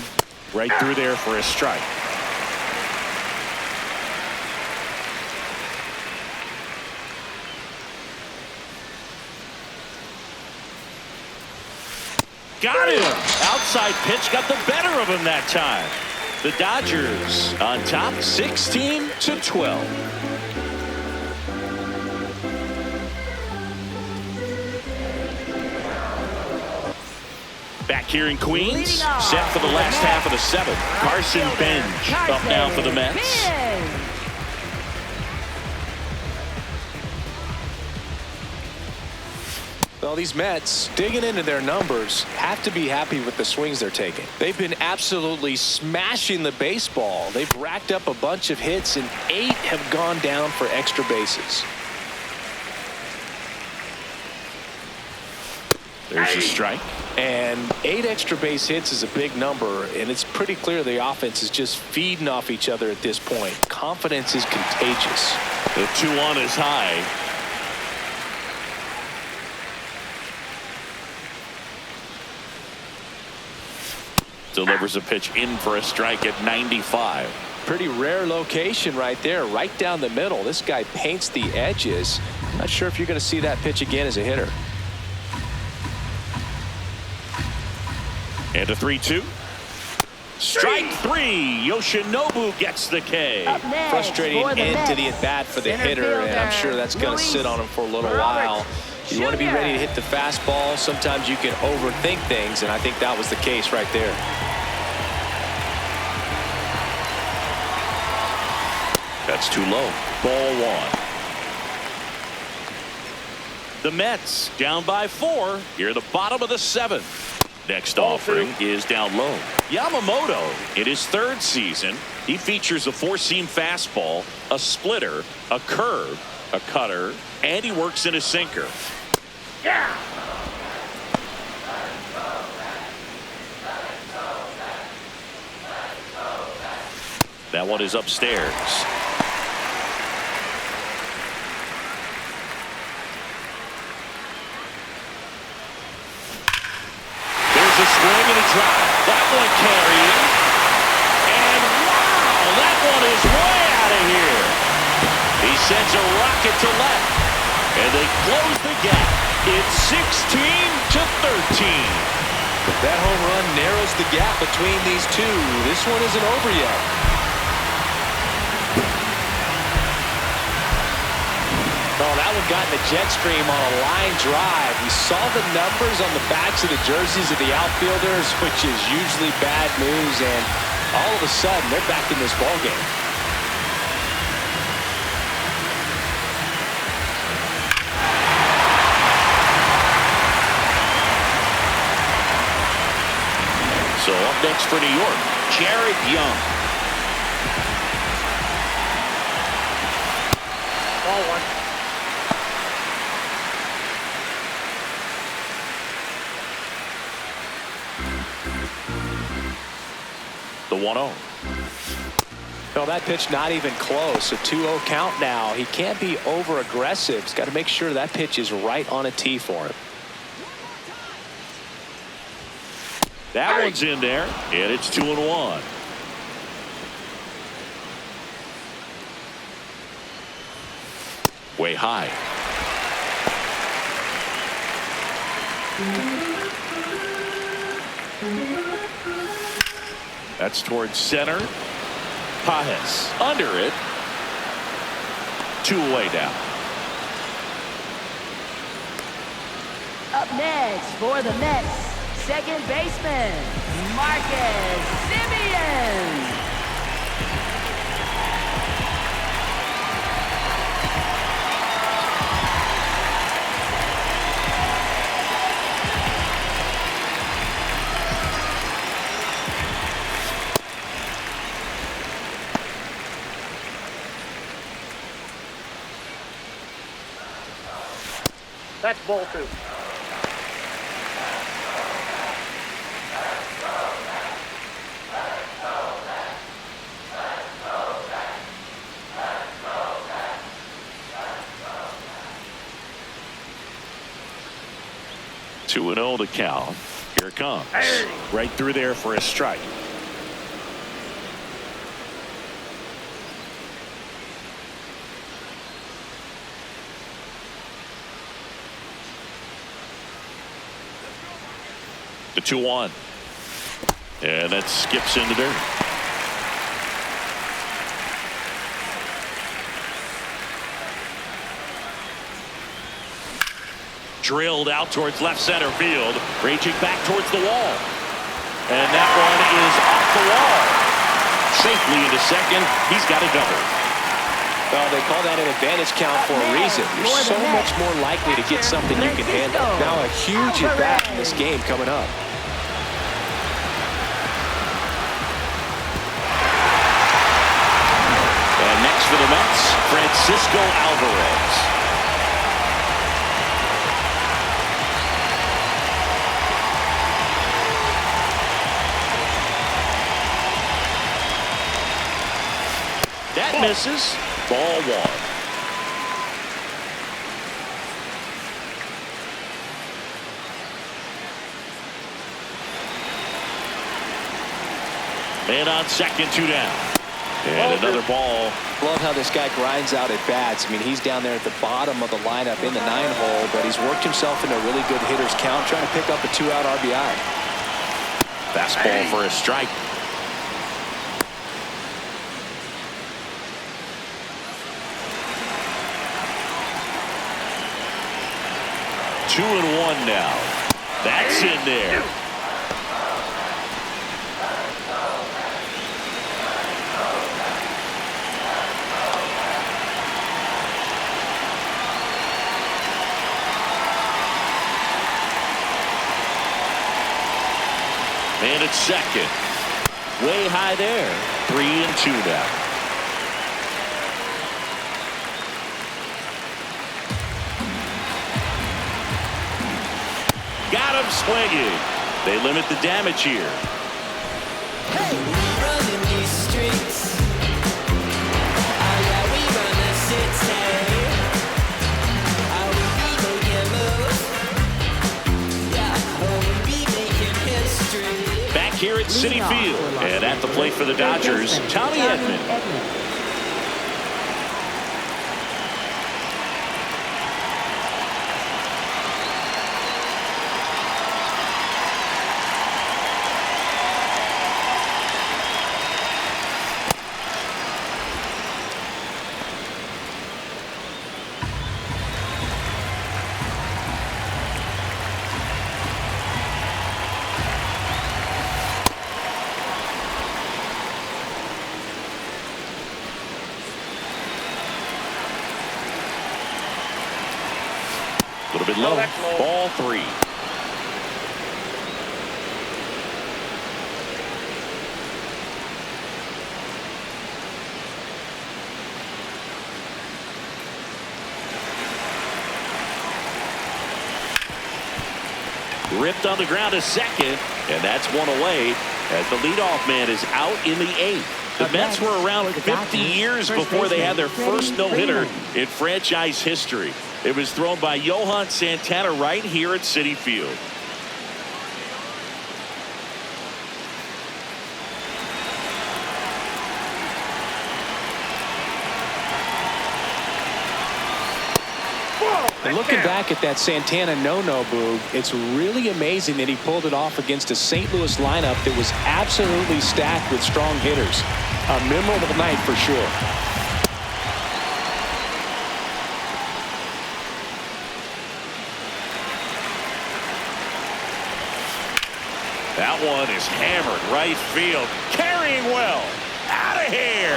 Right through there for a strike. Got him. Outside pitch got the better of him that time. The Dodgers on top 16-12. Back here in Queens, set for the last half of the seventh. Carson Bench up now for the Mets. Well, these Mets, digging into their numbers, have to be happy with the swings they're taking. They've been absolutely smashing the baseball. They've racked up a bunch of hits, and 8 have gone down for extra bases. There's a strike. And 8 extra base hits is a big number, and it's pretty clear the offense is just feeding off each other at this point. Confidence is contagious. The 2-1 is high. Delivers a pitch in for a strike at 95. Pretty rare location right there, right down the middle. This guy paints the edges. Not sure if you're going to see that pitch again as a hitter. And a 3-2. Strike 3. Yoshinobu gets the K. Frustrating end to the at-bat for the hitter, and I'm sure that's going to sit on him for a little while. You want to be ready to hit the fastball. Sometimes you can overthink things, and I think that was the case right there. That's too low. Ball 1. The Mets down by 4 here at the bottom of the 7th. Next offering is down low. Yamamoto, in his 3rd season, he features a 4-seam fastball, a splitter, a curve, a cutter, and he works in a sinker. Yeah! That one is upstairs. There's a swing and a drive. That one carrying. And wow, that one is way out of here. He sends a rocket to left. And they close the gap. It's 16-13. That home run narrows the gap between these two. This one isn't over yet. Oh, that one got in the jet stream on a line drive. You saw the numbers on the backs of the jerseys of the outfielders, which is usually bad news, and all of a sudden they're back in this ballgame. So up next for New York, Jared Young. Ball 1. The 1-0. No, that pitch not even close. A 2-0 count now. He can't be over aggressive. He's got to make sure that pitch is right on a tee for him. That one's in there, and it's 2-1. Way high. That's towards center. Pajes under it. 2 away now. Up next for the Mets, second baseman, Marcus Semien. That's ball 2. 2-0 the count. Here it comes. Right through there for a strike. The 2-1. And that skips into dirt. Drilled out towards left center field. Raging back towards the wall. And that one is off the wall. Safely into second. He's got a double. Well, they call that an advantage count for a reason. You're so much more likely to get something you can handle. Now a huge at bat in this game coming up. And next for the Mets, Francisco Alvarez. That misses. Ball 1. Man on second, 2 down. And another ball. Love how this guy grinds out at bats. I mean, he's down there at the bottom of the lineup in the 9-hole, but he's worked himself into a really good hitter's count, trying to pick up a 2-out RBI. Fastball for a strike. Two and 1 now. That's in there. And it's second. Way high there. 3 and 2 now. Got him swinging. They limit the damage here. Back here at Citi Field. And at the plate for the Dodgers, Tommy Edman. A little bit low. Ball 3. Ripped on the ground to second, and that's one away as the leadoff man is out in the 8th. The Mets were around 50 years before they had their first no-hitter in franchise history. It was thrown by Johan Santana right here at Citi Field. And looking back at that Santana no-no, Boog, it's really amazing that he pulled it off against a St. Louis lineup that was absolutely stacked with strong hitters. A memorable night for sure. That one is hammered right field. Carrying well. Out of here.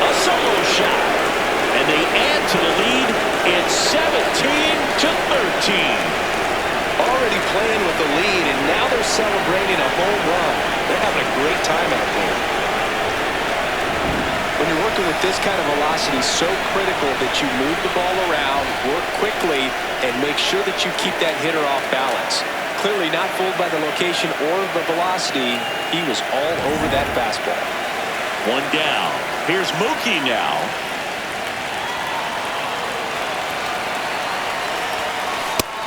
A solo shot. And they add to the lead. It's 17-13. Already playing with the lead, and now they're celebrating a home run. They're having a great time out there. When you're working with this kind of velocity, so critical that you move the ball around, work quickly, and make sure that you keep that hitter off balance. Clearly not fooled by the location or the velocity. He was all over that fastball. One down. Here's Mookie now.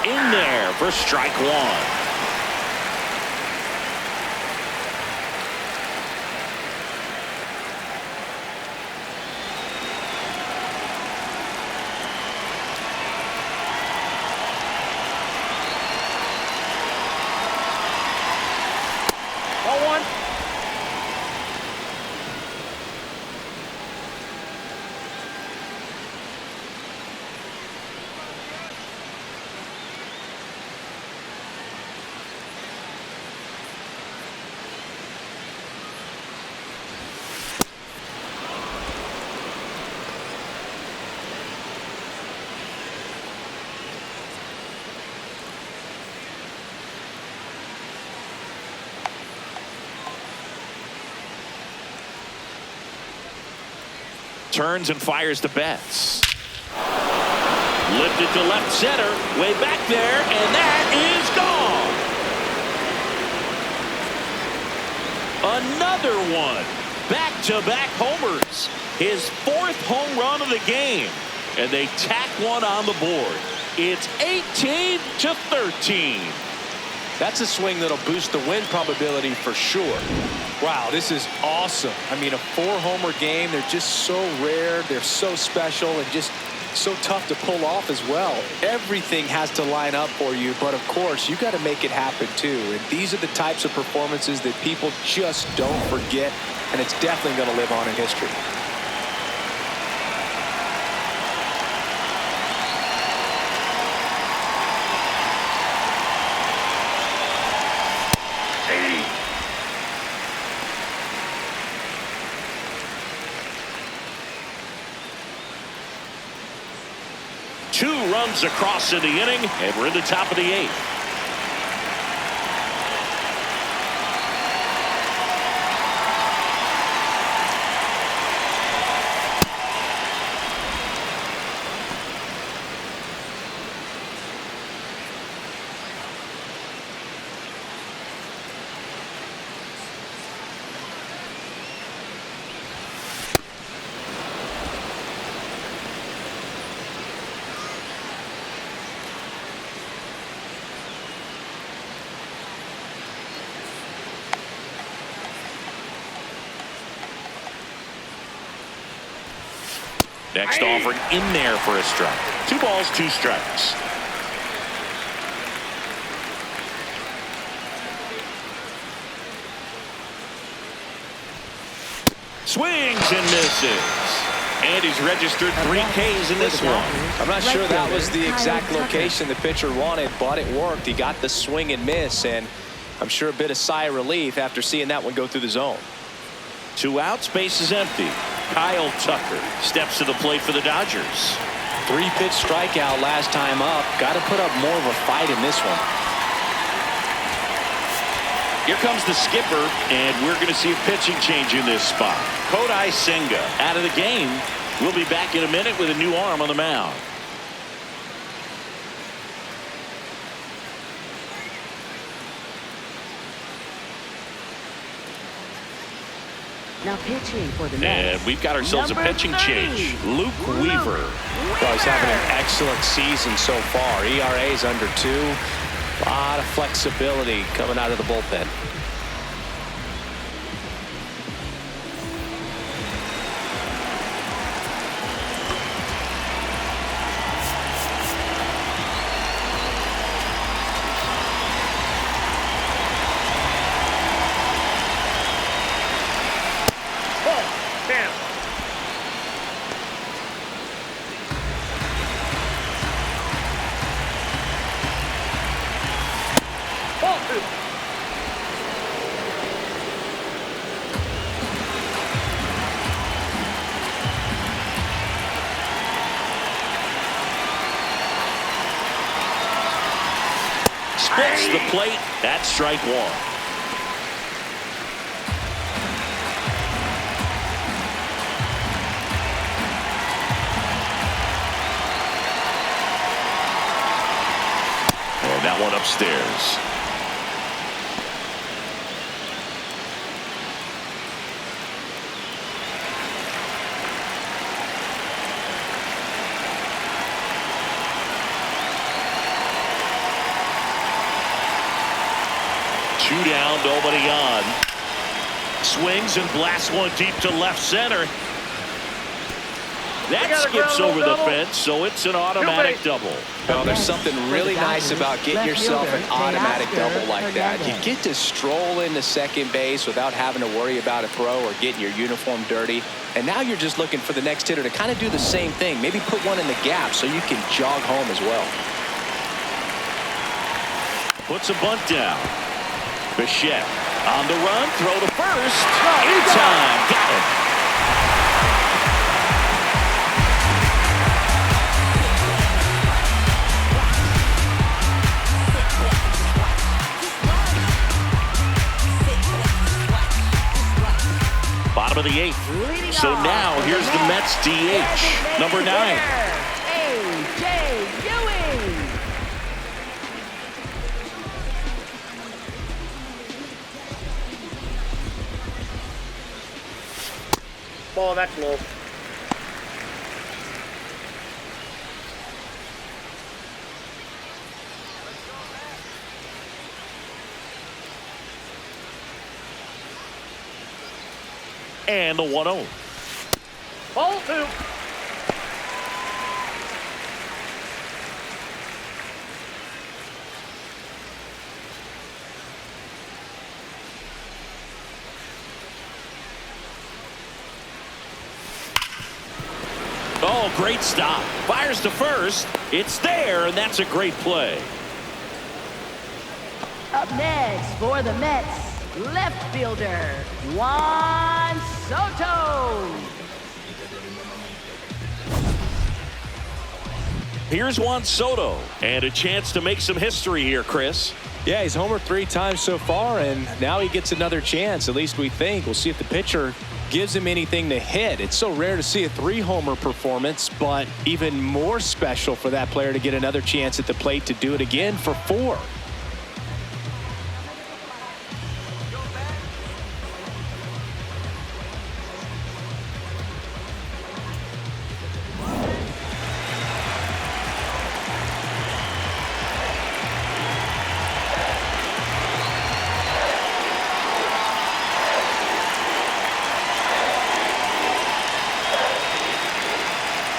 in there for strike one. Turns and fires to Betts. Lifted to left center. Way back there, and that is gone. Another one. Back-to-back homers. His 4th home run of the game. And they tack one on the board. It's 18-13. That's a swing that'll boost the win probability for sure. Wow, this is awesome. I mean, a 4-homer game, they're just so rare, they're so special, and just so tough to pull off as well. Everything has to line up for you, but of course, you got to make it happen too. And these are the types of performances that people just don't forget, and it's definitely going to live on in history. Two runs across in the inning, and we're in the top of the 8th. Next offering in there for a strike. 2 balls, 2 strikes. Swings and misses. And he's registered 3 Ks in this one. I'm not sure that was the exact location the pitcher wanted, but it worked. He got the swing and miss, and I'm sure a bit of sigh of relief after seeing that one go through the zone. 2 outs, base is empty. Kyle Tucker steps to the plate for the Dodgers. 3-pitch strikeout last time up. Got to put up more of a fight in this one. Here comes the skipper, and we're going to see a pitching change in this spot. Kodai Senga out of the game. We'll be back in a minute with a new arm on the mound. Now pitching for the Mets. And we've got ourselves a pitching change. Luke Weaver. Well, he's having an excellent season so far. ERA's under 2. A lot of flexibility coming out of the bullpen. Splits the plate. That's strike 1. And that one upstairs. 2 down, nobody on. Swings and blasts one deep to left center. That skips over the fence, so it's an automatic double. Well, there's something really nice about getting yourself an automatic double like that. You get to stroll into second base without having to worry about a throw or getting your uniform dirty. And now you're just looking for the next hitter to kind of do the same thing. Maybe put one in the gap so you can jog home as well. Puts a bunt down. Bichette on the run, throw to first. In time, got it. Bottom of the 8th. So now here's the Mets DH, number 9. A.J. Ewing. Ball, that's low. And the 1-0. Ball 2. Oh, great stop. Fires to first. It's there, and that's a great play. Up next for the Mets, left fielder, Juan Soto. Here's Juan Soto, and a chance to make some history here, Chris. Yeah, he's homered 3 times so far, and now he gets another chance, at least we think. We'll see if the pitcher gives him anything to hit. It's so rare to see a 3-homer performance, but even more special for that player to get another chance at the plate to do it again for 4.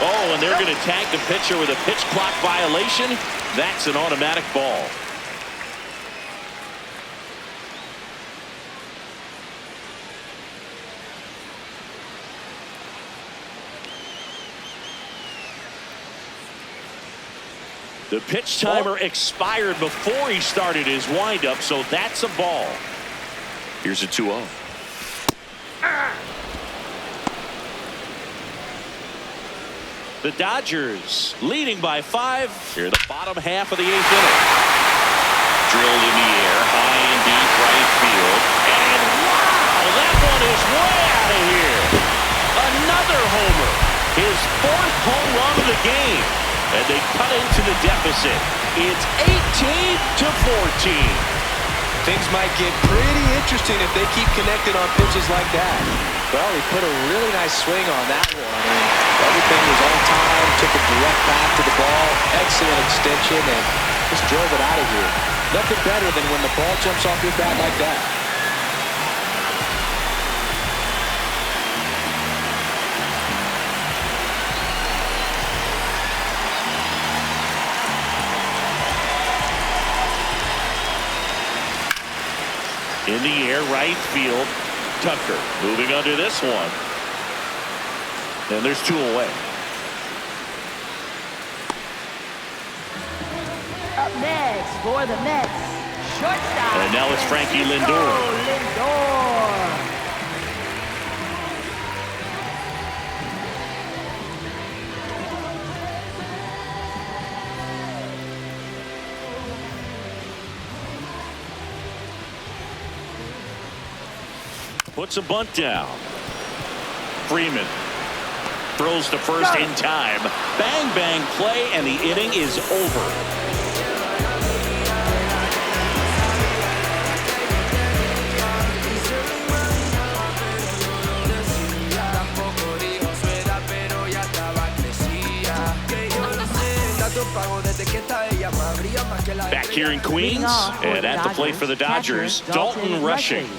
Oh, and they're going to tag the pitcher with a pitch clock violation. That's an automatic ball. The pitch timer expired before he started his windup, so that's a ball. Here's a 2-0. The Dodgers leading by 5 here in the bottom half of the 8th inning. Drilled in the air, high and deep right field. And wow, that one is way out of here. Another homer. His 4th home run of the game. And they cut into the deficit. It's 18-14. Things might get pretty interesting if they keep connected on pitches like that. Well, he put a really nice swing on that one. Everything was on time, took a direct path to the ball, excellent extension, and just drove it out of here. Nothing better than when the ball jumps off your bat like that. In the air, right field. Tucker moving under this one. And there's 2 away. Up next for the Mets, shortstop. And now it's Frankie Lindor. Lindor. Puts a bunt down. Freeman throws to first in time. Bang, bang play, and the inning is over. Back here in Queens, and at the plate for the Dodgers, Dalton Rushing.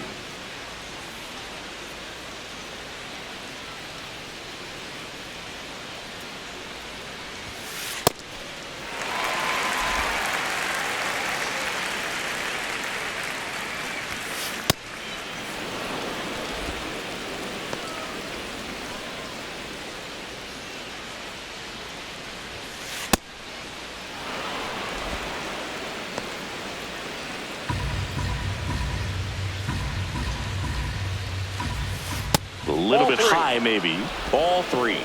A little bit high, maybe. Ball 3.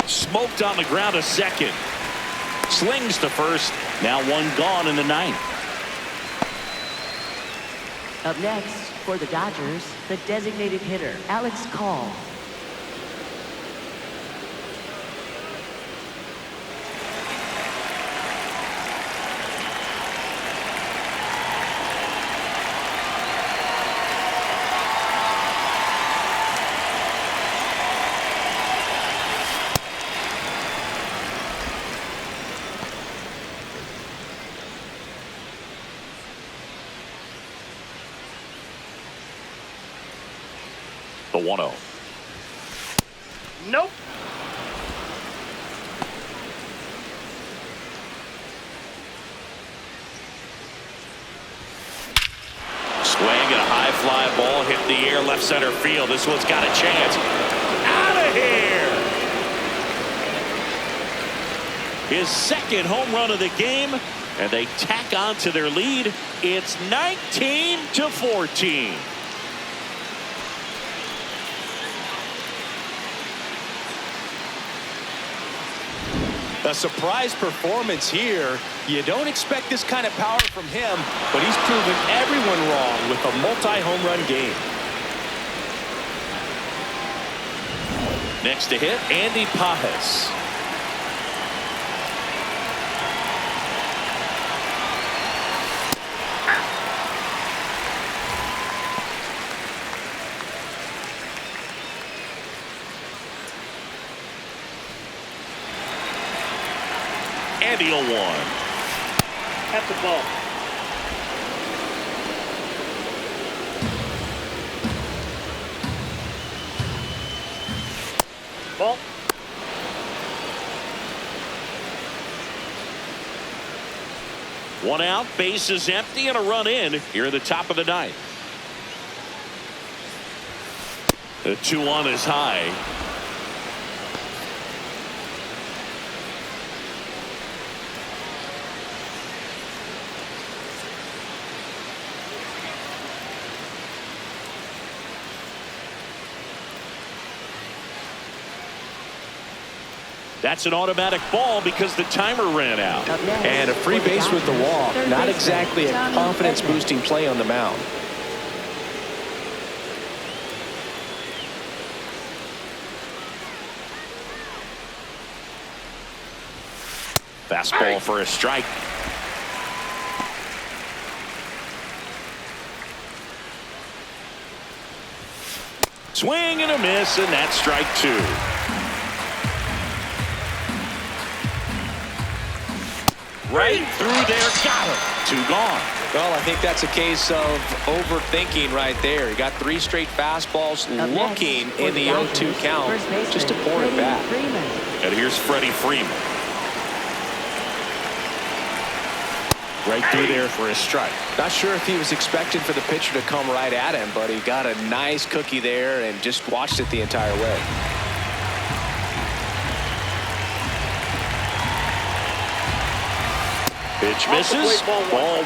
Smoked on the ground a second. Slings to first. Now one gone in the 9th. Up next for the Dodgers, the designated hitter, Alex Call. The 1-0. Nope. Swing and a high fly ball hit in the air left center field. This one's got a chance. Out of here. His second home run of the game, and they tack on to their lead. It's 19-14. A surprise performance here. You don't expect this kind of power from him, but he's proven everyone wrong with a multi-home run game. Next to hit, Andy Pajes. Andy 0-1. That's a ball. Ball. One out, base is empty, and a run in here at the top of the 9th. The 2-1 is high. That's an automatic ball because the timer ran out. And a free base with the walk. Not exactly a confidence-boosting play on the mound. Fastball for a strike. Swing and a miss, and that's strike 2. Right through there, got him. 2 gone. Well, I think that's a case of overthinking right there. He got 3 straight fastballs looking in the 0-2 count just to pour it back. And here's Freddie Freeman. Right through there for a strike. Not sure if he was expecting for the pitcher to come right at him, but he got a nice cookie there and just watched it the entire way. Pitch misses. Ball 1.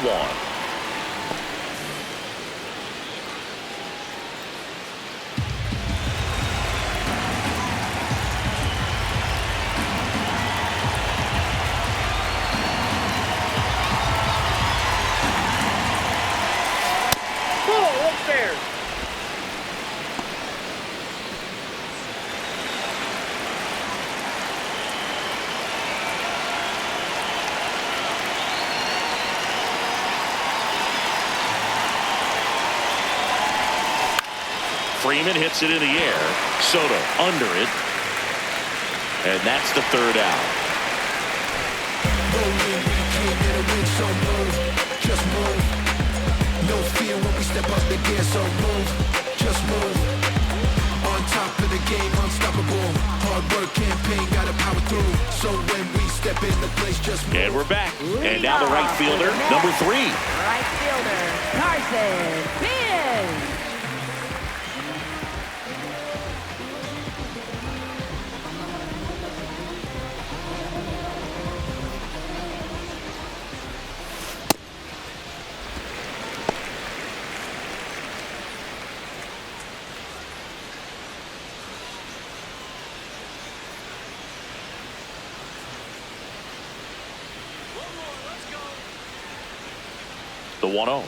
Upstairs. Freeman hits it in the air. Soto under it. And that's the third out. Just move. No fear when we step up the gear, so move. Just move. On top of the game, unstoppable. Hard work campaign, gotta power through. So when we step in the place, just move. And we're back. And now the right fielder, number 3. Right fielder, Carson Beers. The 1-0.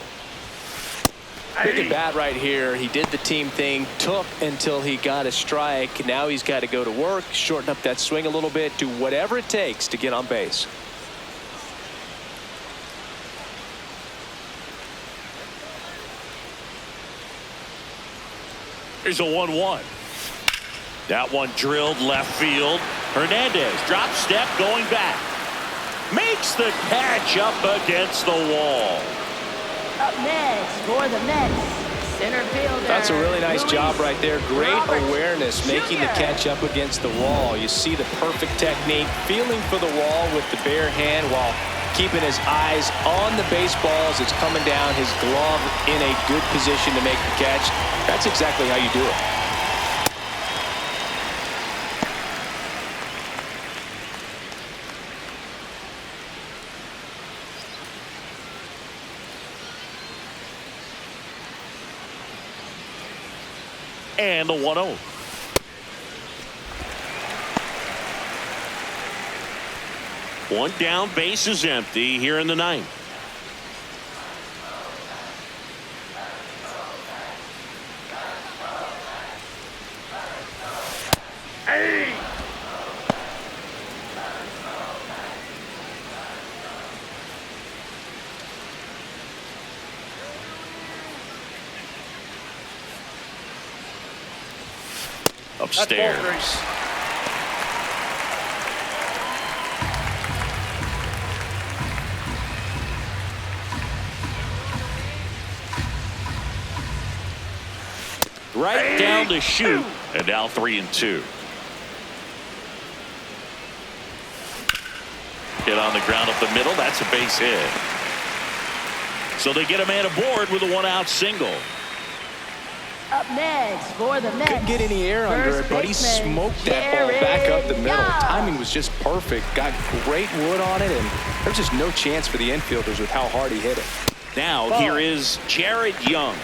Big and bad right here. He did the team thing, took until he got a strike. Now he's got to go to work, shorten up that swing a little bit, do whatever it takes to get on base. Here's a 1-1. That one drilled left field. Hernandez drop step going back. Makes the catch up against the wall. Up next for the Mets, center fielder. That's a really nice Luis job right there. Great Robert awareness, making the Jr. catch up against the wall. You see the perfect technique, feeling for the wall with the bare hand while keeping his eyes on the baseball as it's coming down, his glove in a good position to make the catch. That's exactly how you do it. And the 1-0. One down, base is empty here in the 9th. Hey! Upstairs. Right down to shoot, and now 3-2. Hit on the ground up the middle. That's a base hit. So they get a man aboard with a 1-out single. Up next for the Mets. Couldn't get any air under it, but he smoked that ball back up the middle. Timing was just perfect. Got great wood on it, and there's just no chance for the infielders with how hard he hit it. Now here is Jared Young.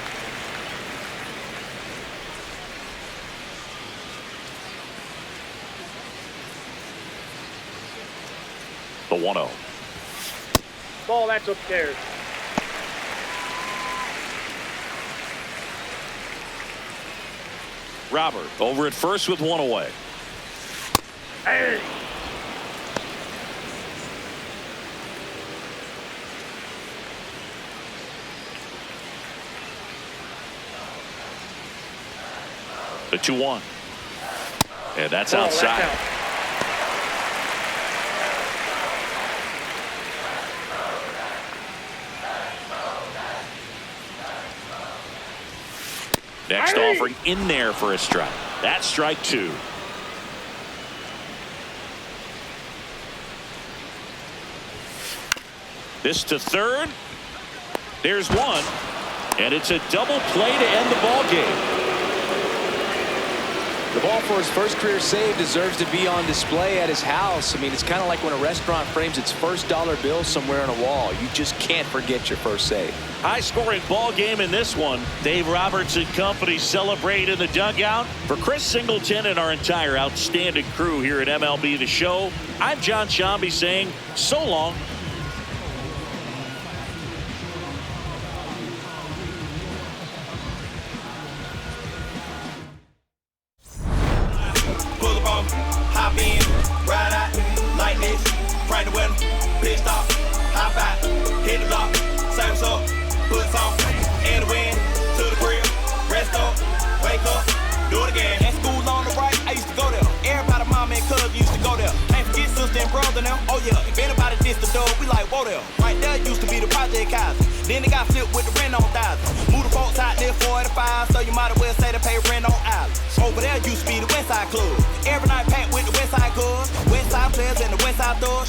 The 1-0. Ball, that's upstairs. Robert over at first with one away. Hey! The 2-1. And that's outside. That's out. Next offering in there for a strike. That's strike 2. This to third. There's one. And it's a double play to end the ball game. The ball for his first career save deserves to be on display at his house. I mean, it's kind of like when a restaurant frames its first dollar bill somewhere on a wall. You just can't forget your first save. High-scoring ball game in this one. Dave Roberts and company celebrate in the dugout. For Chris Singleton and our entire outstanding crew here at MLB The Show, I'm John Shambi saying so long. Pull up on, hop in, ride out, like this, right the weather, pissed off, hop out, hit the block, say what's up, put some, in the wind, to the grill, rest up, wake up, do it again. At school on the right, I used to go there. Everybody, mama and cousin used to go there. Can't forget sister and brother now. Oh yeah, if anybody dissed the dog, we like, whoa there. Right there used to be the Project Kaiser. Then they got flipped with the rent on thousands. Move the folks out there 45, so you might as well say they pay rent on island. Over there used to be the Westside Club. Every night packed with the Westside Club. Westside players and the Westside thugs.